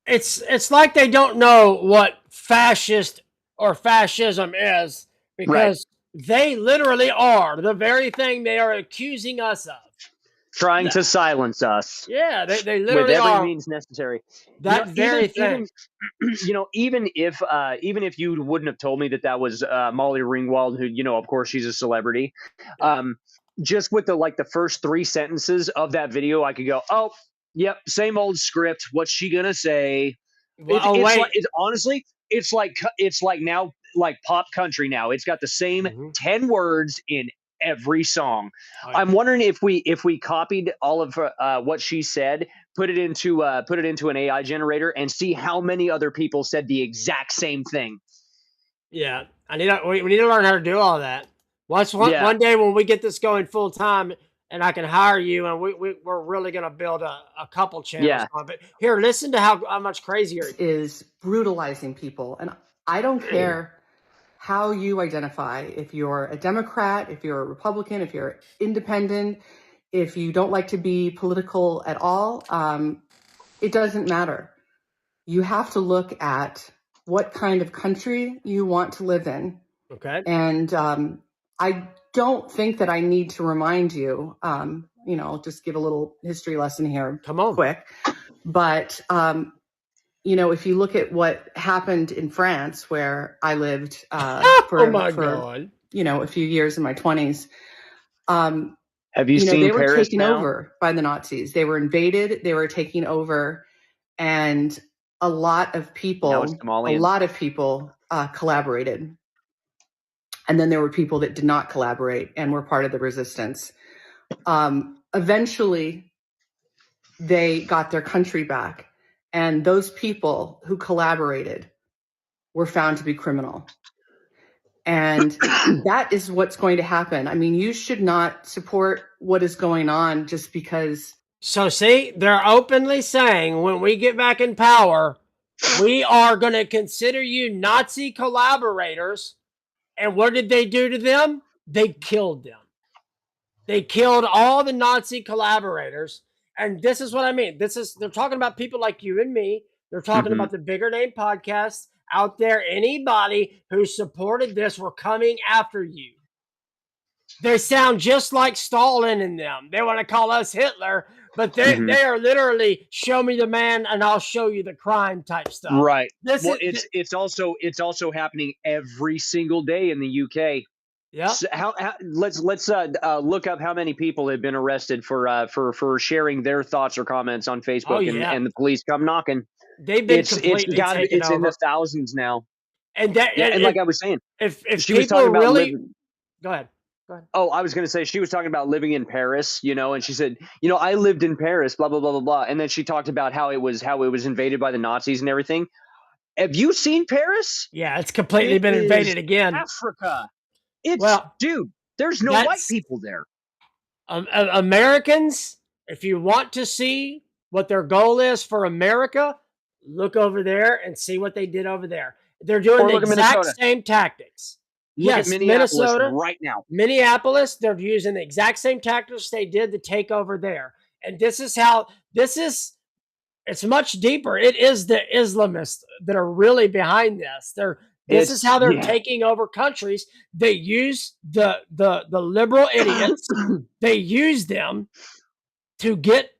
it's like they don't know what fascist or fascism is, because they literally are the very thing they are accusing us of. Trying to silence us. Yeah, they literally with every are means necessary. that very thing. Even if you wouldn't have told me that was Molly Ringwald, who, of course she's a celebrity, just with the first 3 sentences of that video, I could go, oh, yep, same old script. What's she gonna say? Honestly, it's like now, like pop country now. It's got the same 10 words in every song. I'm wondering if we copied all of what she said, put it into an AI generator, and see how many other people said the exact same thing. Yeah, we need to learn how to do all that. One day when we get this going full time, and I can hire you, and we're really gonna build a couple channels on it. Here, listen to how much crazier it is brutalizing people, and I don't care how you identify, if you're a Democrat, if you're a Republican, if you're independent, if you don't like to be political at all, it doesn't matter. You have to look at what kind of country you want to live in. Okay. And I don't think that I need to remind you, I'll just give a little history lesson here. Come on. Quick. But if you look at what happened in France, where I lived for a few years in my 20s, have you seen they were Paris taken over by the Nazis. They were invaded. They were taking over, and a lot of people collaborated. And then there were people that did not collaborate and were part of the resistance. Eventually, they got their country back. And those people who collaborated were found to be criminal. And that is what's going to happen. I mean, you should not support what is going on just because. So see, they're openly saying when we get back in power, we are going to consider you Nazi collaborators. And what did they do to them? They killed them. They killed all the Nazi collaborators. And this is what I mean. They're talking about people like you and me. They're talking about the Bigger Name podcast out there. Anybody who supported this, were coming after you. They sound just like Stalin in them. They want to call us Hitler, but they are literally show me the man and I'll show you the crime type stuff. Right. It's also happening every single day in the UK. Yeah. So let's look up how many people have been arrested for sharing their thoughts or comments on Facebook, and the police come knocking. They've been completely taken over. In the thousands now. And like I was saying, if she was talking about go ahead. Oh, I was going to say, she was talking about living in Paris, and she said, I lived in Paris, blah, blah, blah, blah, blah. And then she talked about how it was invaded by the Nazis and everything. Have you seen Paris? Yeah, it's completely been invaded again. Africa. Dude, there's no white people there. Americans, if you want to see what their goal is for America, look over there and see what they did over there. They're doing the exact same tactics. Look at Minnesota right now. Minneapolis, they're using the exact same tactics they did to take over there. And it's much deeper. It is the Islamists that are really behind this. This is how they're taking over countries. They use the liberal idiots. They use them to get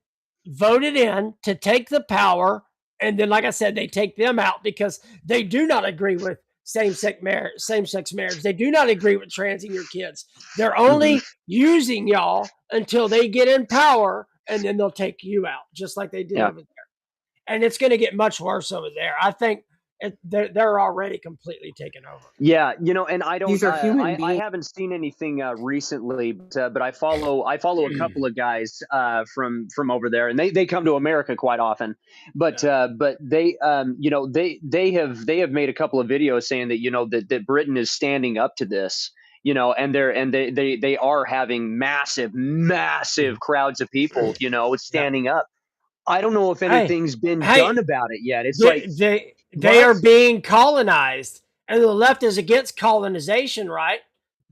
voted in to take the power. And then, like I said, they take them out because they do not agree with same-sex marriage. They do not agree with transing your kids. They're only using y'all until they get in power, and then they'll take you out, just like they did over there. And it's going to get much worse over there. I think they're already completely taken over. Yeah, you know, and I don't. I haven't seen anything recently, but I follow a couple of guys from over there, and they come to America quite often. But they you know they have made a couple of videos saying that that Britain is standing up to this. You know, and they are having massive crowds of people. You know, standing up. I don't know if anything's been done about it yet. It's they are being colonized, and the left is against colonization, right?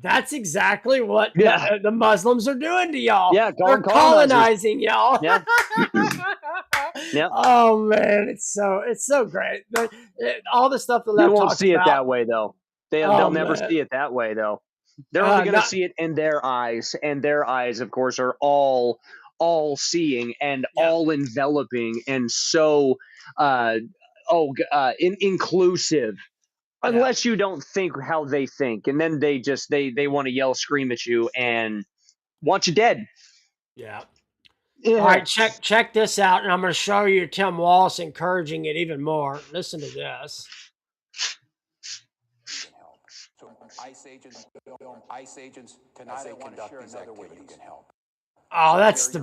That's exactly what the Muslims are doing to y'all. Yeah, they're colonizing y'all. Yeah. Yeah. Oh man, it's so great. All the stuff the left they won't talks see about. It that way though. They'll never see it that way though. They're only going to see it in their eyes, and their eyes, of course, are all seeing and all enveloping and so inclusive, unless you don't think how they think, and then they just they want to yell, scream at you, and want you dead. Yeah. All right, check this out, and I'm going to show you Tim Walz encouraging it even more. Listen to this. So ICE agents cannot conduct these activities. Oh, that's the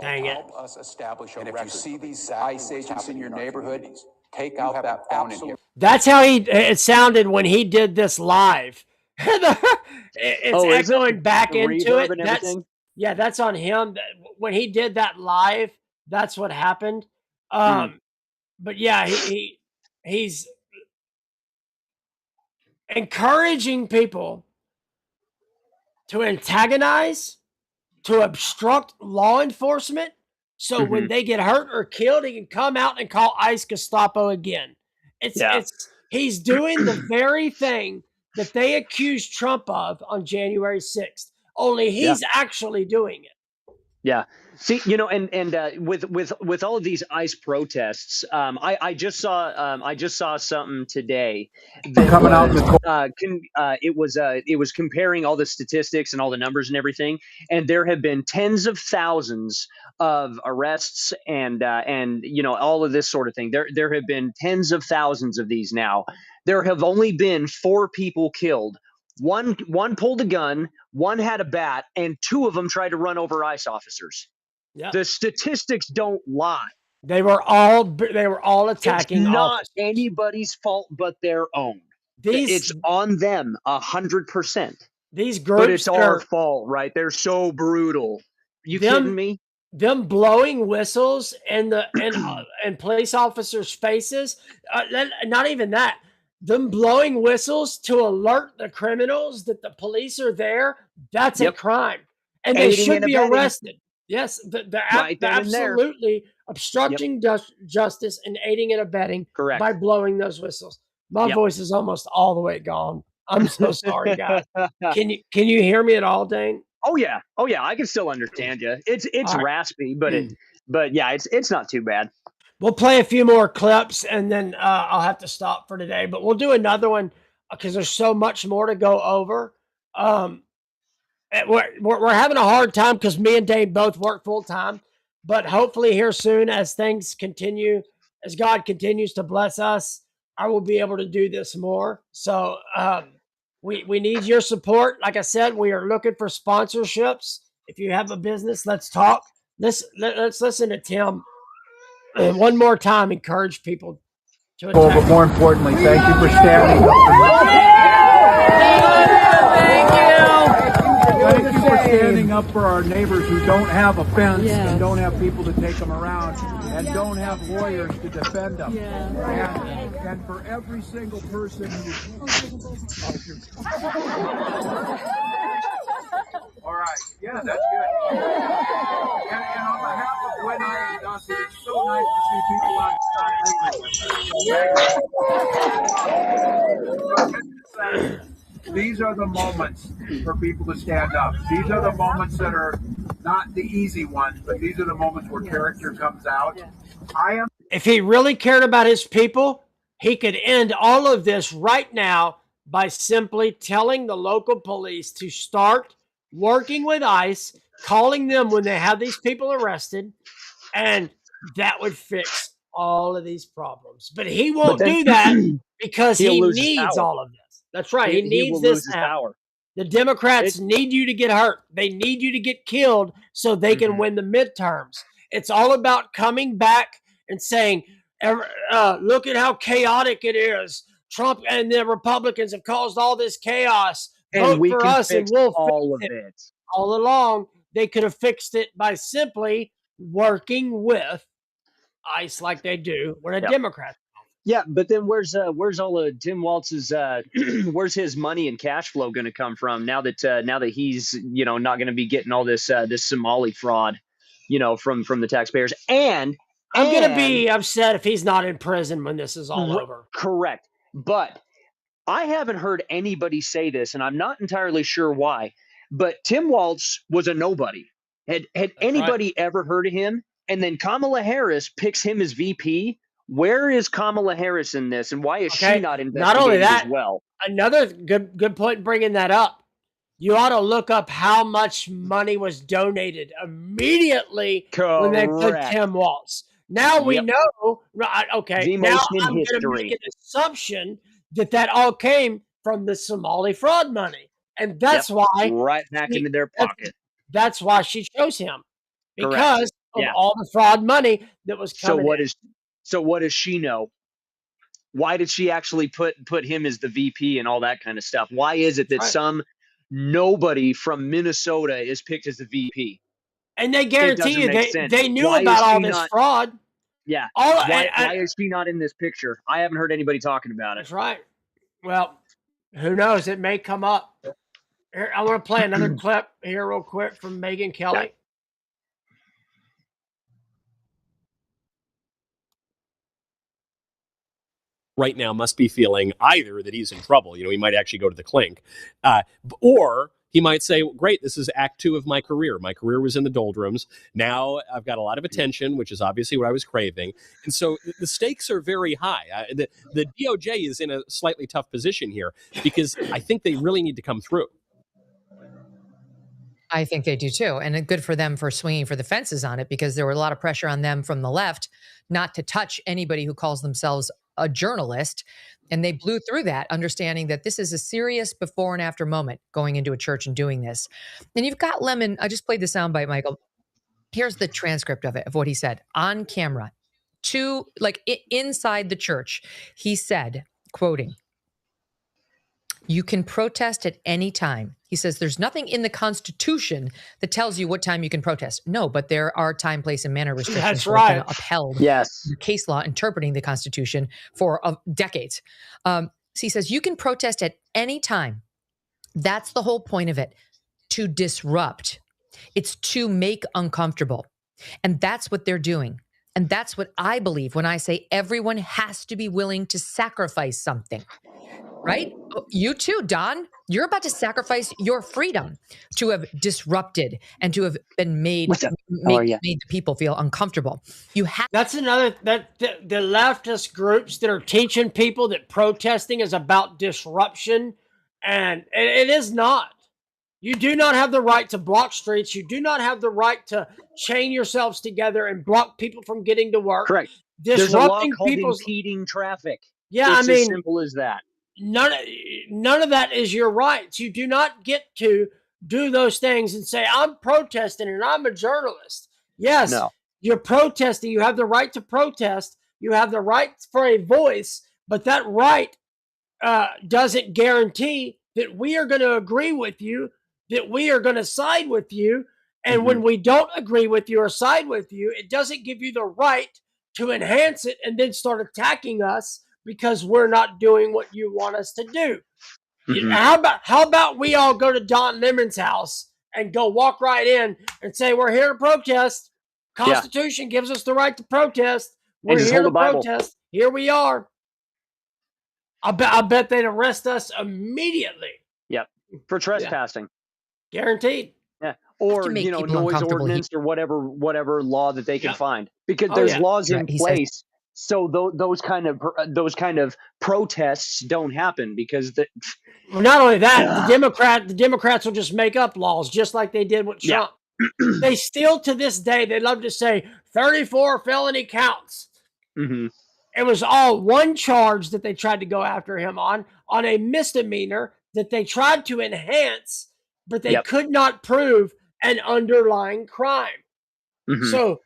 dang it. Help us establish a record. If you see these ICE agents in your neighborhood, take out that phone in here. That's how it sounded when he did this live. It's echoing back into it. That's on him. When he did that live, that's what happened. But yeah, he's encouraging people to antagonize, to obstruct law enforcement, so when they get hurt or killed, he can come out and call ICE Gestapo again. He's doing the very thing that they accused Trump of on January 6th. Only he's actually doing it. Yeah. See, and with all of these ICE protests, I just saw something today that coming out. It was comparing all the statistics and all the numbers and everything, and there have been tens of thousands of arrests and all of this sort of thing. There have been tens of thousands of these now. There have only been 4 people killed. One pulled a gun, one had a bat, and 2 of them tried to run over ICE officers. Yeah. The statistics don't lie. They were all attacking. It's not anybody's fault but their own. It's on them 100%. These groups, but it's our fault, right? They're so brutal. You kidding me? Them blowing whistles and police officers' faces. Not even that. Them blowing whistles to alert the criminals that the police are there. That's a crime, and they should be arrested. Yes, they're absolutely obstructing justice and aiding and abetting by blowing those whistles. My voice is almost all the way gone. I'm so sorry, guys. Can you hear me at all, Dane? Oh yeah, I can still understand you. It's raspy, but yeah, it's not too bad. We'll play a few more clips, and then I'll have to stop for today. But we'll do another one because there's so much more to go over. We're having a hard time because me and Dane both work full time, but hopefully here soon, as things continue, as God continues to bless us, I will be able to do this more. So we need your support. Like I said, we are looking for sponsorships. If you have a business, let's talk. Let's listen to Tim one more time. Encourage people to attack. But more importantly, thank you for standing up for Thank you for standing up for our neighbors who don't have a fence and don't have people to take them around and don't have lawyers to defend them. And for every single person who... All right. Yeah, that's good. And on behalf of Gwen, I and Dusty, it's so nice to see people outside. are the moments for people to stand up. These are the moments that are not the easy ones, but these are the moments where character comes out. If he really cared about his people, he could end all of this right now by simply telling the local police to start working with ICE, calling them when they have these people arrested, and that would fix all of these problems. But he won't do that because he lose his needs power. all of this. That's right. He He needs will this lose his to happen. power. The Democrats need you to get hurt. They need you to get killed so they can win the midterms. It's all about coming back and saying, look at how chaotic it is. Trump and the Republicans have caused all this chaos. And Vote we for can us and fix we'll all fix of it. it. All along, they could have fixed it by simply working with ICE like they do when a Democrat. Yeah, but then where's all of Tim Walz's where's his money and cash flow going to come from now that he's not going to be getting all this Somali fraud, from the taxpayers? And I'm going to be upset if he's not in prison when this is all over. Correct. But I haven't heard anybody say this, and I'm not entirely sure why, but Tim Walz was a nobody. Had anybody ever heard of him? And then Kamala Harris picks him as VP. Where is Kamala Harris in this, and why is she not investigated Not only that, as well? Another good point in bringing that up. You ought to look up how much money was donated immediately when they put Tim Walz. Now we know. Okay, The now most in I'm going to history. make an assumption that all came from the Somali fraud money, and that's why right back into their pocket. That's why she chose him, Correct. because of all the fraud money that was coming. So what does she know? Why did she actually put him as the VP and all that kind of stuff? Why is it that some nobody from Minnesota is picked as the VP? And they guarantee you they knew about all this fraud. Yeah. Why is she not in this picture? I haven't heard anybody talking about it. That's right. Well, who knows? It may come up. Here, I want to play another clip here real quick from Megyn Kelly. Right now must be feeling either that he's in trouble, he might actually go to the clink, or he might say, great, this is act 2 of my career. My career was in the doldrums. Now I've got a lot of attention, which is obviously what I was craving. And so the stakes are very high. The DOJ is in a slightly tough position here because I think they really need to come through. I think they do too. And good for them for swinging for the fences on it, because there were a lot of pressure on them from the left not to touch anybody who calls themselves a journalist. And they blew through that, understanding that this is a serious before and after moment going into a church and doing this. And you've got Lemon. I just played the soundbite, Michael. Here's the transcript of it, of what he said on camera inside the church. He said, quoting, "You can protest at any time." He says, "There's nothing in the Constitution that tells you what time you can protest." No, but there are time, place, and manner restrictions. That's right. That have been upheld. Yes. Case law interpreting the Constitution for decades. So he says, you can protest at any time. That's the whole point of it, to disrupt. It's to make uncomfortable. And that's what they're doing. And that's what I believe when I say everyone has to be willing to sacrifice something. Right? You too, Don. You're about to sacrifice your freedom to have disrupted and to have been made the people feel uncomfortable. That's another the leftist groups that are teaching people that protesting is about disruption, and it is not. You do not have the right to block streets. You do not have the right to chain yourselves together and block people from getting to work. Correct. Disrupting There's a law called people's impeding traffic. Yeah, It's as simple as that. None of that is your rights. You do not get to do those things and say, I'm protesting and I'm a journalist. Yes, you're protesting. You have the right to protest. You have the right for a voice, but that right doesn't guarantee that we are going to agree with you, that we are going to side with you. And when we don't agree with you or side with you, it doesn't give you the right to enhance it and then start attacking us because we're not doing what you want us to do. How about we all go to Don Lemon's house and go walk right in and say, we're here to protest. Constitution gives us the right to protest. We're here to protest. Here we are. I bet they'd arrest us immediately. Yep. for trespassing. Guaranteed. Yeah. Or, make you know, people noise uncomfortable. ordinance or whatever law that they can find, because Oh, there's yeah. laws in Right, he says- place. So those kind of protests don't happen because Well, not only that, the Democrats will just make up laws just like they did with Trump. They still, to this day, they love to say 34 felony counts. Mm-hmm. It was all one charge that they tried to go after him on a misdemeanor that they tried to enhance, but they could not prove an underlying crime. Mm-hmm. So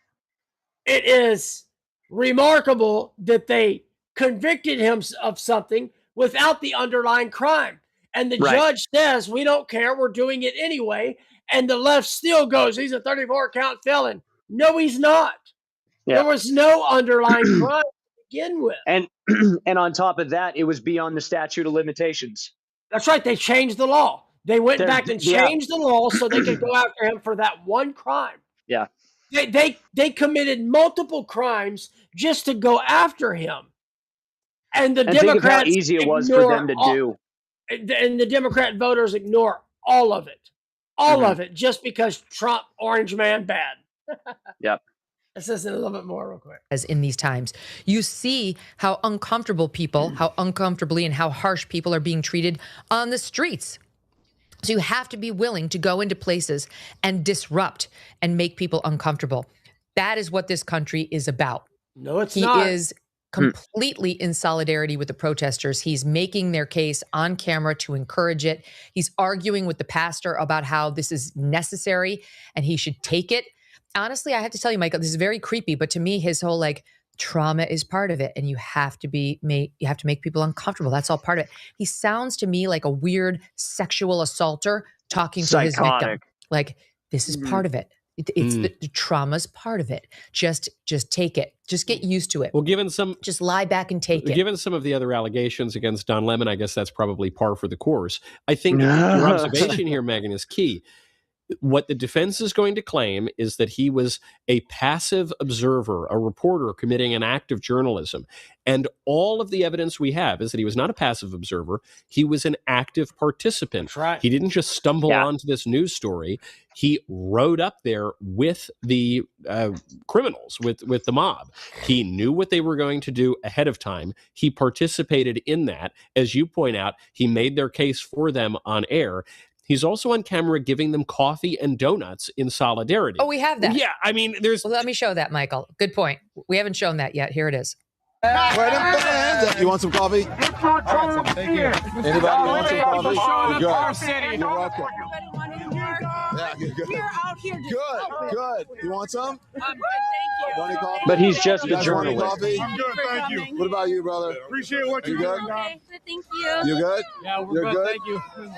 it is remarkable that they convicted him of something without the underlying crime. And the judge says, we don't care, we're doing it anyway. And the left still goes, he's a 34 count felon. No, he's not. Yeah. There was no underlying crime to begin with. And on top of that, it was beyond the statute of limitations. That's right. They changed the law. They went back and changed the law so they could go after him for that one crime. Yeah. They committed multiple crimes just to go after him. And the Democrats, think of how easy it was for them to do. And the Democrat voters ignore all of it. All of it, just because Trump, orange man, bad. Yep. Let's listen a little bit more real quick. As in these times, you see how uncomfortable people, how uncomfortably and how harsh people are being treated on the streets. So you have to be willing to go into places and disrupt and make people uncomfortable. That is what this country is about. No, it's not. He is completely in solidarity with the protesters. He's making their case on camera to encourage it. He's arguing with the pastor about how this is necessary and he should take it. Honestly, I have to tell you, Michael, this is very creepy, but to me, his whole trauma is part of it. And you have to make people uncomfortable. That's all part of it. He sounds to me like a weird sexual assaulter talking to his victim. Like, this is part of it. It's the trauma's part of it. Just take it. Just get used to it. Well, just lie back and take it. Given some of the other allegations against Don Lemon, I guess that's probably par for the course. I think your observation here, Megan, is key. What the defense is going to claim is that he was a passive observer, a reporter committing an act of journalism. And all of the evidence we have is that he was not a passive observer. He was an active participant. That's right. He didn't just stumble onto this news story. He rode up there with the criminals, with the mob. He knew what they were going to do ahead of time. He participated in that. As you point out, he made their case for them on air. He's also on camera giving them coffee and donuts in solidarity. Oh, we have that. Yeah, I mean, Well, let me show that, Michael. Good point. We haven't shown that yet. Here it is. You want some coffee? Thank you. Anybody want some coffee? You're welcome. Yeah, good. We're out here. Good. You want some? I'm good, thank you. Want any coffee? But he's just You a guys want any journalist. coffee? I'm good, thank you. What about you, brother? Appreciate what you you're good? doing. Okay, thank you. You good? Yeah, we're You're good. good. Thank you.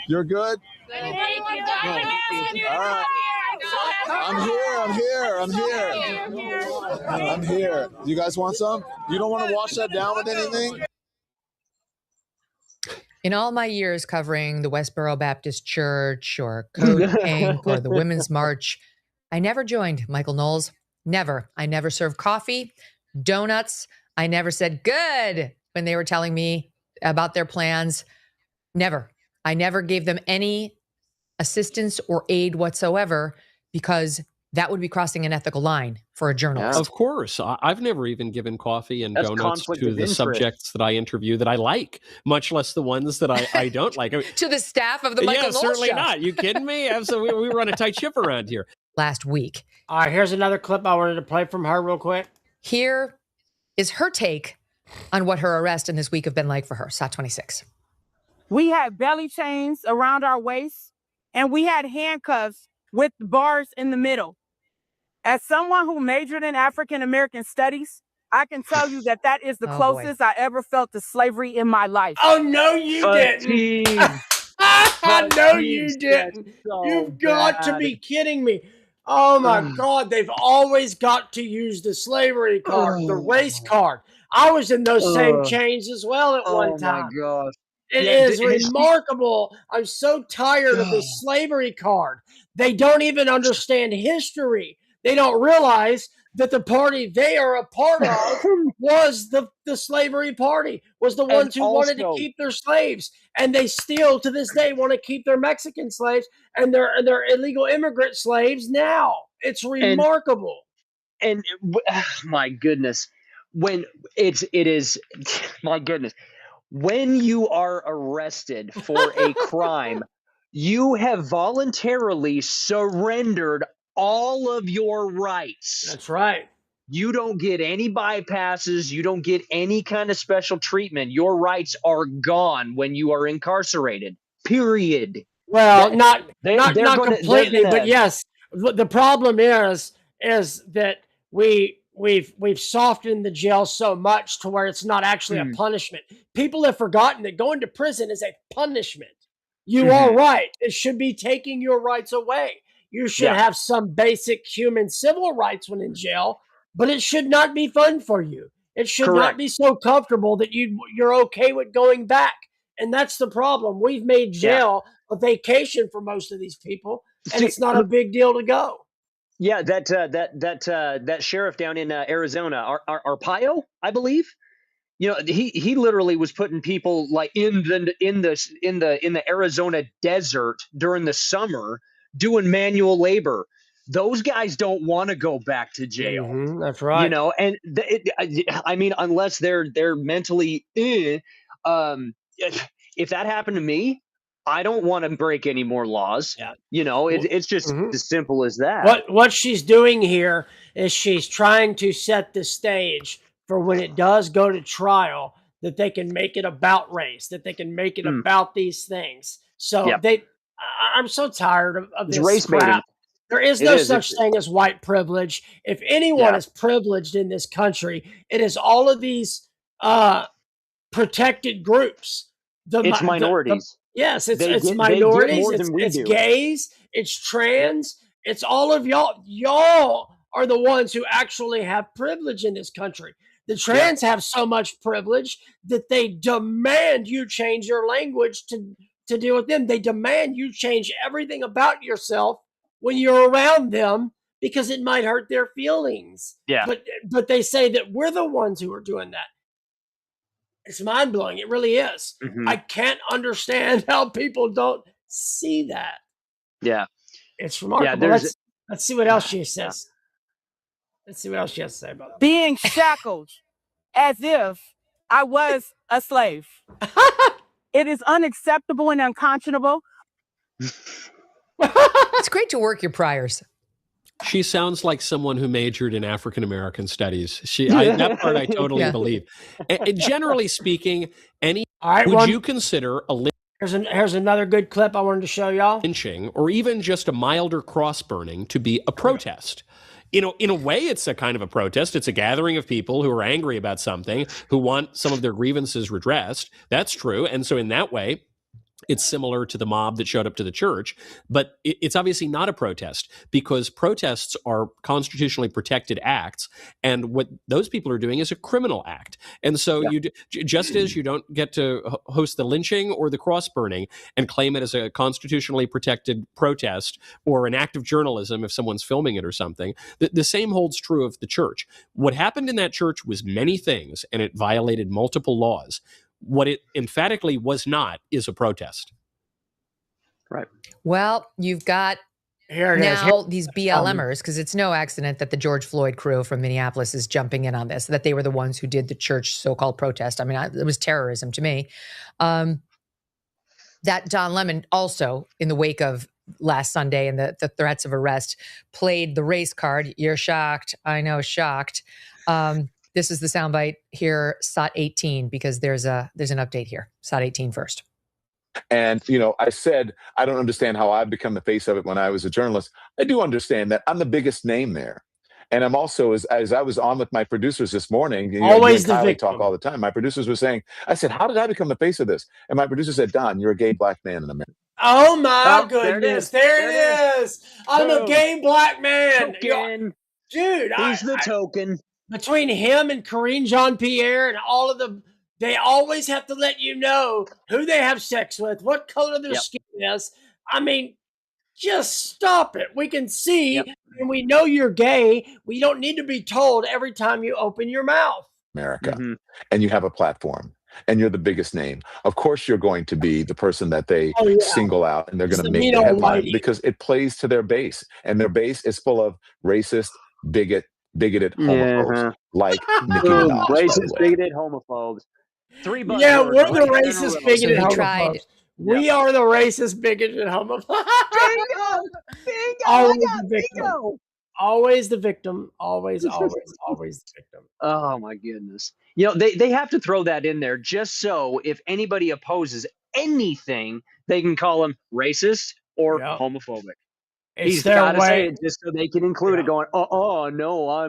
You're good? Thank you. All right. I'm here. You guys want some? You don't want to wash that down with anything? In all my years covering the Westboro Baptist Church or Code Pink or the Women's March, I never joined Michael Knowles. Never. I never served coffee, donuts. I never said good when they were telling me about their plans. Never. I never gave them any assistance or aid whatsoever because that would be crossing an ethical line for a journalist. Of course. I've never even given coffee and That's donuts conflict to of the interest. subjects that I interview that I like, much less the ones that I don't like. I mean, To the staff of the Michael yeah, Knowles certainly Show. not. You kidding me? Absolutely. We run a tight ship around here. Last week. All right, here's another clip I wanted to play from her real quick. Here is her take on what her arrest and this week have been like for her. SOT 26. We had belly chains around our waist, and we had handcuffs with bars in the middle. As someone who majored in African American studies, I can tell you that is the closest I ever felt to slavery in my life. Oh, no, you didn't. I know you didn't. You've got to be kidding me. Oh, my God. They've always got to use the slavery card, the race card. I was in those same chains as well at one time. Oh, my gosh. It is remarkable. I'm so tired of the slavery card. They don't even understand history. They don't realize that the party they are a part of was the slavery party, was the And ones who wanted to also- keep their slaves. And they still, to this day, want to keep their Mexican slaves and their illegal immigrant slaves now. It's remarkable. And my goodness, when it is, my goodness, when you are arrested for a crime, you have voluntarily surrendered all of your rights. That's right. You don't get any bypasses. You don't get any kind of special treatment. Your rights are gone when you are incarcerated. Period. Well, not gonna- completely, gonna- but yes. The problem is that we've softened the jail so much to where it's not actually a punishment. People have forgotten that going to prison is a punishment. You are right. It should be taking your rights away. You should have some basic human civil rights when in jail, but it should not be fun for you. It should not Correct. be so comfortable that you're okay with going back. And that's the problem. We've made jail a vacation for most of these people, and See, it's not a big deal to go. Yeah, that sheriff down in Arizona, Arpaio, I believe. You know, he literally was putting people like in the Arizona desert during the summer doing manual labor. Those guys don't want to go back to jail. That's right. You know, and I mean, unless they're mentally, if that happened to me, I don't want to break any more laws. Yeah. You know, it's just as simple as that. What she's doing here is she's trying to set the stage for when it does go to trial, that they can make it about race, that they can make it about these things. So I'm so tired of It's this race crap. baiting. There is no such thing as white privilege. If anyone is privileged in this country, it is all of these protected groups. It's minorities. Yes, it's They get minorities, more than we it's do. gays, it's trans, it's all of y'all. Y'all are the ones who actually have privilege in this country. The trans have so much privilege that they demand you change your language to deal with them. They demand you change everything about yourself when you're around them because it might hurt their feelings. Yeah. But they say that we're the ones who are doing that. It's mind-blowing. It really is. I can't understand how people don't see that. Yeah. It's remarkable. Yeah, let's see what else she says. Let's see what else she has to say about that. Being shackled as if I was a slave. It is unacceptable and unconscionable. It's great to work your priors. She sounds like someone who majored in African American studies. That part I totally believe. And generally speaking, would you consider a Here's another good clip I wanted to show y'all. lynching or even just a milder cross burning to be a protest? You know, in a way, it's a kind of a protest. It's a gathering of people who are angry about something, who want some of their grievances redressed. That's true. And so in that way, it's similar to the mob that showed up to the church, but it's obviously not a protest because protests are constitutionally protected acts. And what those people are doing is a criminal act. And so just as you don't get to host the lynching or the cross burning and claim it as a constitutionally protected protest or an act of journalism if someone's filming it or something, the same holds true of the church. What happened in that church was many things, and it violated multiple laws. What it emphatically was not is a protest. Right. Well, you've got these BLMers, because it's no accident that the George Floyd crew from Minneapolis is jumping in on this, that they were the ones who did the church so-called protest. I mean, it was terrorism to me. That Don Lemon also, in the wake of last Sunday and the threats of arrest, played the race card. You're shocked. I know, shocked. This is the soundbite here, SOT 18, because there's an update here. SOT 18 first. And, you know, I said, I don't understand how I've become the face of it when I was a journalist. I do understand that I'm the biggest name there. And I'm also, as I was on with my producers this morning, you know, always you and the Kylie victim. talk all the time. My producers were saying, I said, how did I become the face of this? And my producer said, Don, you're a gay black man in America. Oh my Oh, there it goodness. is. There it is. I'm a Boom. gay black man. Token. Dude, He's the token. between him and Karine Jean-Pierre and all of them, they always have to let you know who they have sex with, what color their skin is. I mean, Just stop it. We can see and we know you're gay. We don't need to be told every time you open your mouth. America, and you have a platform, and you're the biggest name. Of course, you're going to be the person that they Oh, yeah. single out, and they're It's going to the make mean the old headline lady. because it plays to their base, and their base is full of racist, bigoted homophobes like Nicki Boom. Minaj, by the Racist, way. bigoted homophobes. 3 buzzwords. Yeah, we're the right there in a racist, row. bigoted So he homophobes. tried- We are the racist, bigoted homophobes. Bingo! Bingo! Always I got the victim. bingo! Always the victim. Always, always, always the victim. Oh my goodness. You know, they have to throw that in there just so if anybody opposes anything, they can call him racist or homophobic. It's He's their got to say way. it just so they can include it going, oh, no,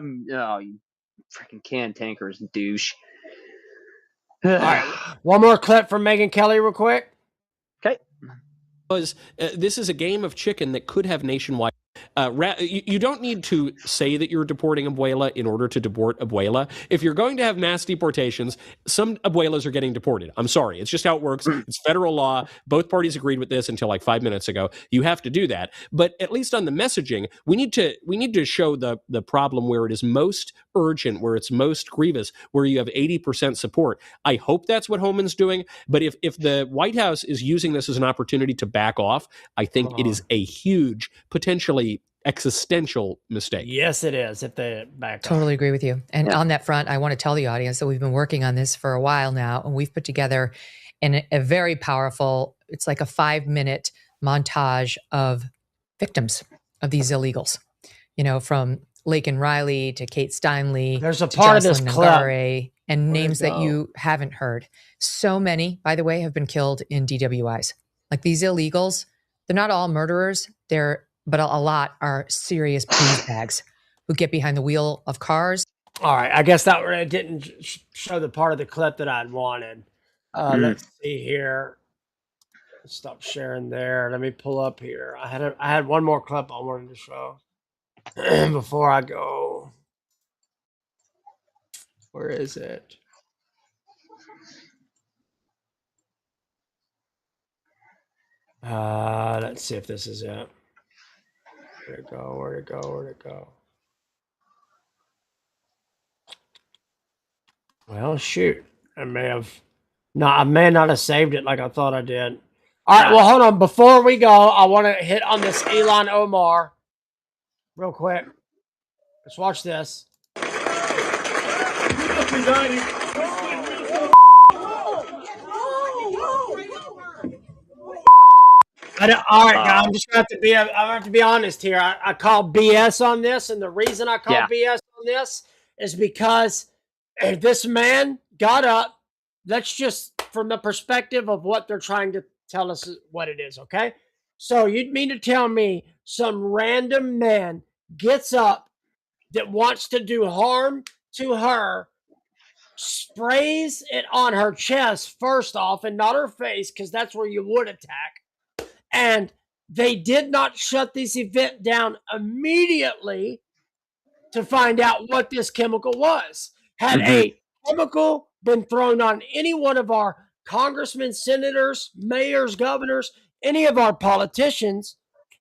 you freaking cantankerous douche. All right. One more clip from Megyn Kelly real quick. Okay. Because this is a game of chicken that could have nationwide. You don't need to say that you're deporting Abuela in order to deport Abuela. If you're going to have mass deportations, some Abuelas are getting deported. I'm sorry. It's just how it works. It's federal law. Both parties agreed with this until like 5 minutes ago. You have to do that. But at least on the messaging, we need to show the problem where it is most urgent, where it's most grievous, where you have 80% support. I hope that's what Homan's doing. But if the White House is using this as an opportunity to back off, I think it is a huge, potentially existential mistake. Yes, it is. If they back Totally agree with you. And on that front, I want to tell the audience that we've been working on this for a while now, and we've put together a very powerful, it's like a 5-minute montage of victims of these illegals, you know, from Laken Riley to Kate Steinle. There's a to part of this Jocelyn clip. Ngare, and Where'd it names that go? you haven't heard. So many, by the way, have been killed in DWIs. Like these illegals, they're not all murderers. But a lot are serious booze bags who get behind the wheel of cars. All right. I guess that it didn't show the part of the clip that I'd wanted. Let's see here. Stop sharing there. Let me pull up here. I had one more clip I wanted to show before I go. Where is it? Let's see if this is it. Where'd it go? Where'd it go? Where'd it go? Well, shoot. I may not have saved it like I thought I did. All right, well, hold on. Before we go, I want to hit on this Elon Omar real quick. Let's watch this. All right, guys, I'm just going to have to be honest here. I call BS on this, and the reason I call BS on this is because this man got up. That's just from the perspective of what they're trying to tell us what it is, okay? So you'd mean to tell me some random man gets up that wants to do harm to her, sprays it on her chest first off and not her face, because that's where you would attack. And they did not shut this event down immediately to find out what this chemical was. Had a chemical been thrown on any one of our congressmen, senators, mayors, governors, any of our politicians,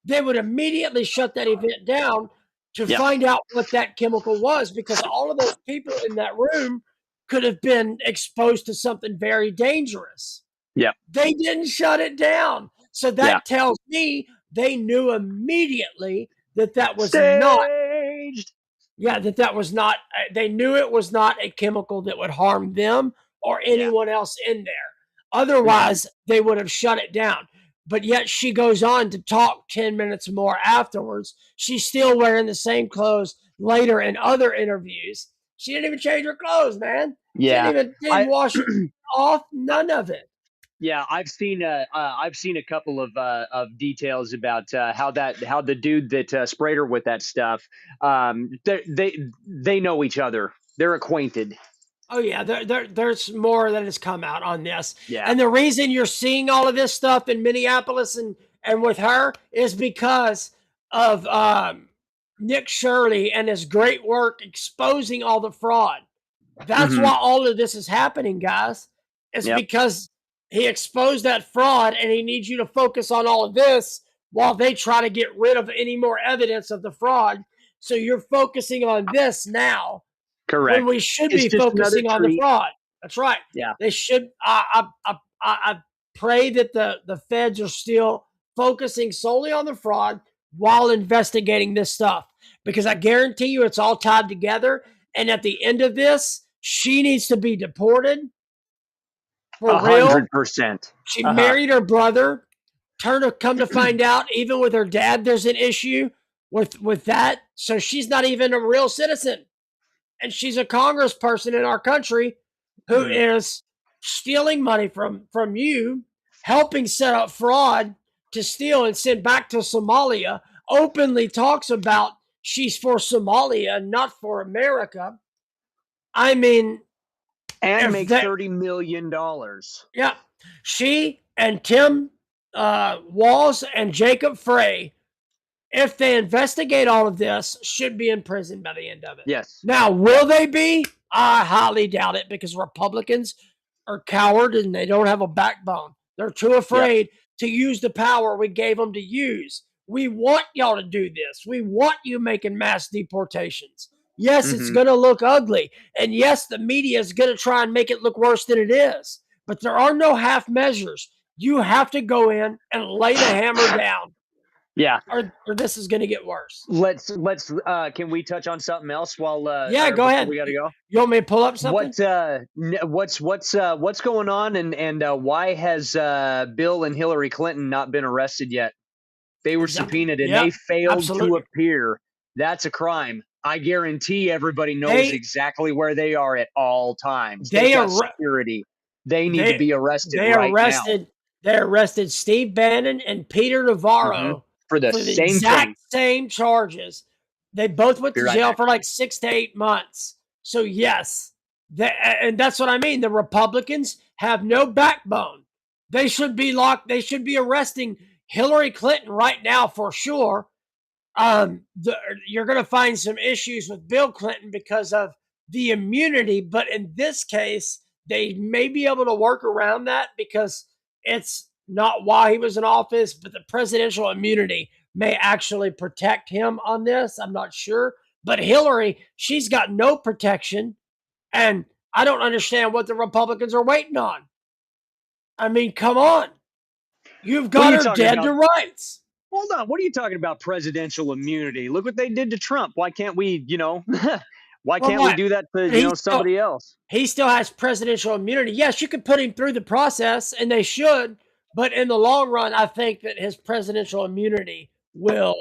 they would immediately shut that event down to find out what that chemical was, because all of those people in that room could have been exposed to something very dangerous. Yeah. They didn't shut it down. So that tells me they knew immediately that that was not. Yeah, that was not. They knew it was not a chemical that would harm them or anyone else in there. Otherwise, they would have shut it down. But yet she goes on to talk 10 minutes more afterwards. She's still wearing the same clothes later in other interviews. She didn't even change her clothes, man. Yeah. She didn't wash it off. None of it. Yeah, I've seen a couple of details about how the dude that sprayed her with that stuff. They know each other. They're acquainted. Oh yeah, there's more that has come out on this. Yeah. And the reason you're seeing all of this stuff in Minneapolis and with her is because of Nick Shirley and his great work exposing all the fraud. That's why all of this is happening, guys. It's because he exposed that fraud, and he needs you to focus on all of this while they try to get rid of any more evidence of the fraud. So you're focusing on this now. Correct. When we should It's be just another focusing on the treat. fraud. That's right. Yeah. They should. I pray that the feds are still focusing solely on the fraud while investigating this stuff, because I guarantee you it's all tied together. And at the end of this, she needs to be deported for real. 100%. She married her brother. Come to find out, even with her dad, there's an issue with that. So she's not even a real citizen. And she's a congressperson in our country who is stealing money from you, helping set up fraud to steal and send back to Somalia, openly talks about she's for Somalia, not for America. I mean, and makes $30 million. Yeah. She and Tim Walz and Jacob Frey, if they investigate all of this, should be in prison by the end of it. Yes. Now, will they be? I highly doubt it, because Republicans are coward and they don't have a backbone. They're too afraid to use the power we gave them to use. We want y'all to do this. We want you making mass deportations. Yes, it's going to look ugly. And yes, the media is going to try and make it look worse than it is. But there are no half measures. You have to go in and lay the hammer down. Yeah. Or this is going to get worse. Let's can we touch on something else while go ahead. We got to go. You want me to pull up something? What's going on, and why has Bill and Hillary Clinton not been arrested yet? They were subpoenaed and they failed to appear. That's a crime. I guarantee everybody knows exactly where they are at all times. They got security. They need to be arrested now. They arrested Steve Bannon and Peter Navarro for the same charges. They both went to jail for like 6 to 8 months. So yes, and that's what I mean. The Republicans have no backbone. They should be locked. They should be arresting Hillary Clinton right now for sure. You're going to find some issues with Bill Clinton because of the immunity, but in this case, they may be able to work around that because it's not why he was in office, but the presidential immunity may actually protect him on this. I'm not sure. But Hillary, she's got no protection, and I don't understand what the Republicans are waiting on. I mean, come on. You've got her dead to rights. Hold on. What are you talking about, presidential immunity? Look what they did to Trump. Why can't we, why can't we do that to, somebody else? He still has presidential immunity. Yes, you could put him through the process, and they should. But in the long run, I think that his presidential immunity will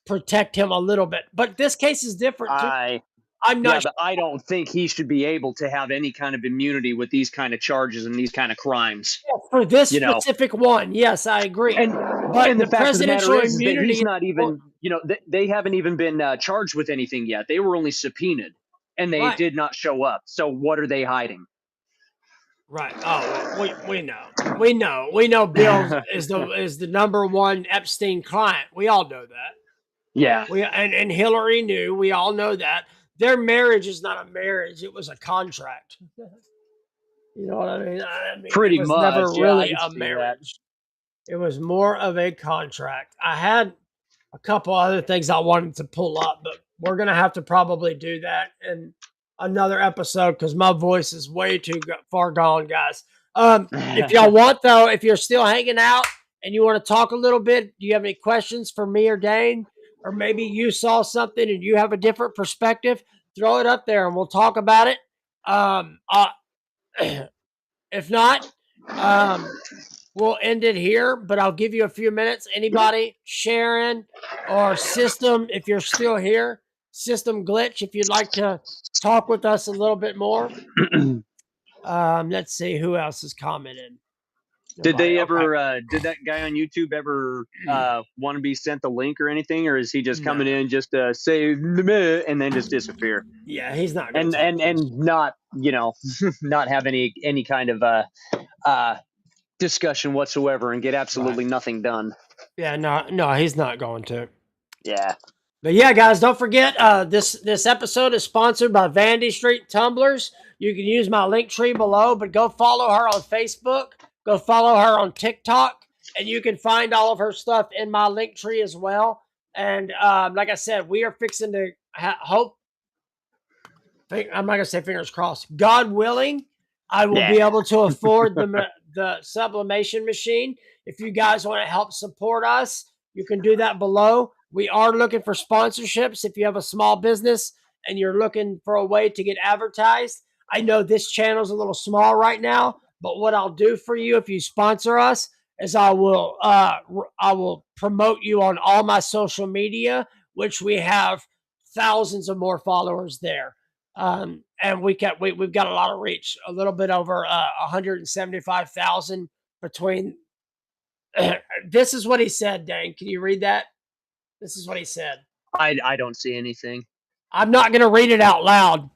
protect him a little bit. But this case is different, too. I'm not. But I don't think he should be able to have any kind of immunity with these kind of charges and these kind of crimes. Yeah, for this specific one, yes, I agree. But the fact of the matter is that he's not even, they haven't even been charged with anything yet. They were only subpoenaed, and they did not show up. So what are they hiding? Right. Oh, we know. We know Bill is the number one Epstein client. We all know that. Yeah. And Hillary knew. We all know that. Their marriage is not a marriage. It was a contract. You know what I mean? Pretty it was much. Never really a marriage. It was more of a contract. I had a couple other things I wanted to pull up, but we're going to have to probably do that in another episode because my voice is way too far gone, guys. If y'all want, though, if you're still hanging out and you want to talk a little bit, do you have any questions for me or Dane? Or maybe you saw something and you have a different perspective, throw it up there and we'll talk about it. If not, we'll end it here, but I'll give you a few minutes. Anybody, Sharon or System, if you're still here, System Glitch, if you'd like to talk with us a little bit more. Let's see who else has commented. Did they ever, did that guy on YouTube ever want to be sent the link or anything? Or is he just coming in just to say, and then just disappear? Yeah, he's not. And not, not have any kind of discussion whatsoever and get absolutely nothing done. Yeah, no, he's not going to. Yeah. But yeah, guys, don't forget, this episode is sponsored by Vandy Street Tumblers. You can use my link tree below, but go follow her on Facebook. Go follow her on TikTok. and you can find all of her stuff in my link tree as well. And like I said, we are fixing to hope. I'm not gonna say fingers crossed. God willing, I will be able to afford the sublimation machine. If you guys want to help support us, you can do that below. We are looking for sponsorships. If you have a small business and you're looking for a way to get advertised, I know this channel is a little small right now, but what I'll do for you if you sponsor us is I will promote you on all my social media, which we have thousands of more followers there. And we've got a lot of reach, a little bit over 175,000 between. This is what he said, Dane. Can you read that? This is what he said. I don't see anything. I'm not going to read it out loud.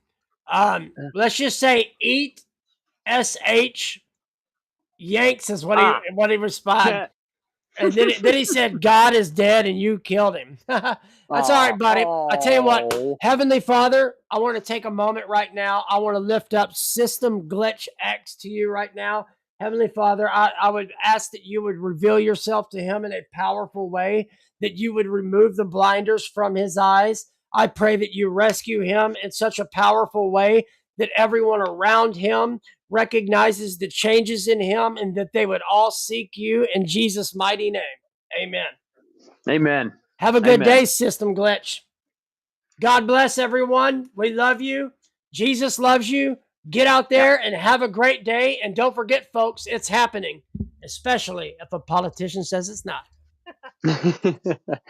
Let's just say eat SH Yanks is what he responded. And then he said, God is dead and you killed him. That's all right, buddy. I tell you what, Heavenly Father, I want to take a moment right now. I want to lift up System Glitch X to you right now. Heavenly Father, I would ask that you would reveal yourself to him in a powerful way, that you would remove the blinders from his eyes. I pray that you rescue him in such a powerful way that everyone around him recognizes the changes in him and that they would all seek you in Jesus' mighty name. Amen. Amen. Have a good day, System Glitch. God bless everyone. We love you. Jesus loves you. Get out there and have a great day. And don't forget, folks, it's happening, especially if a politician says it's not.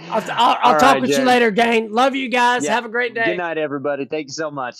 I'll talk with you later, Dane. Love you guys. Have a great day. Good night, everybody. Thank you so much.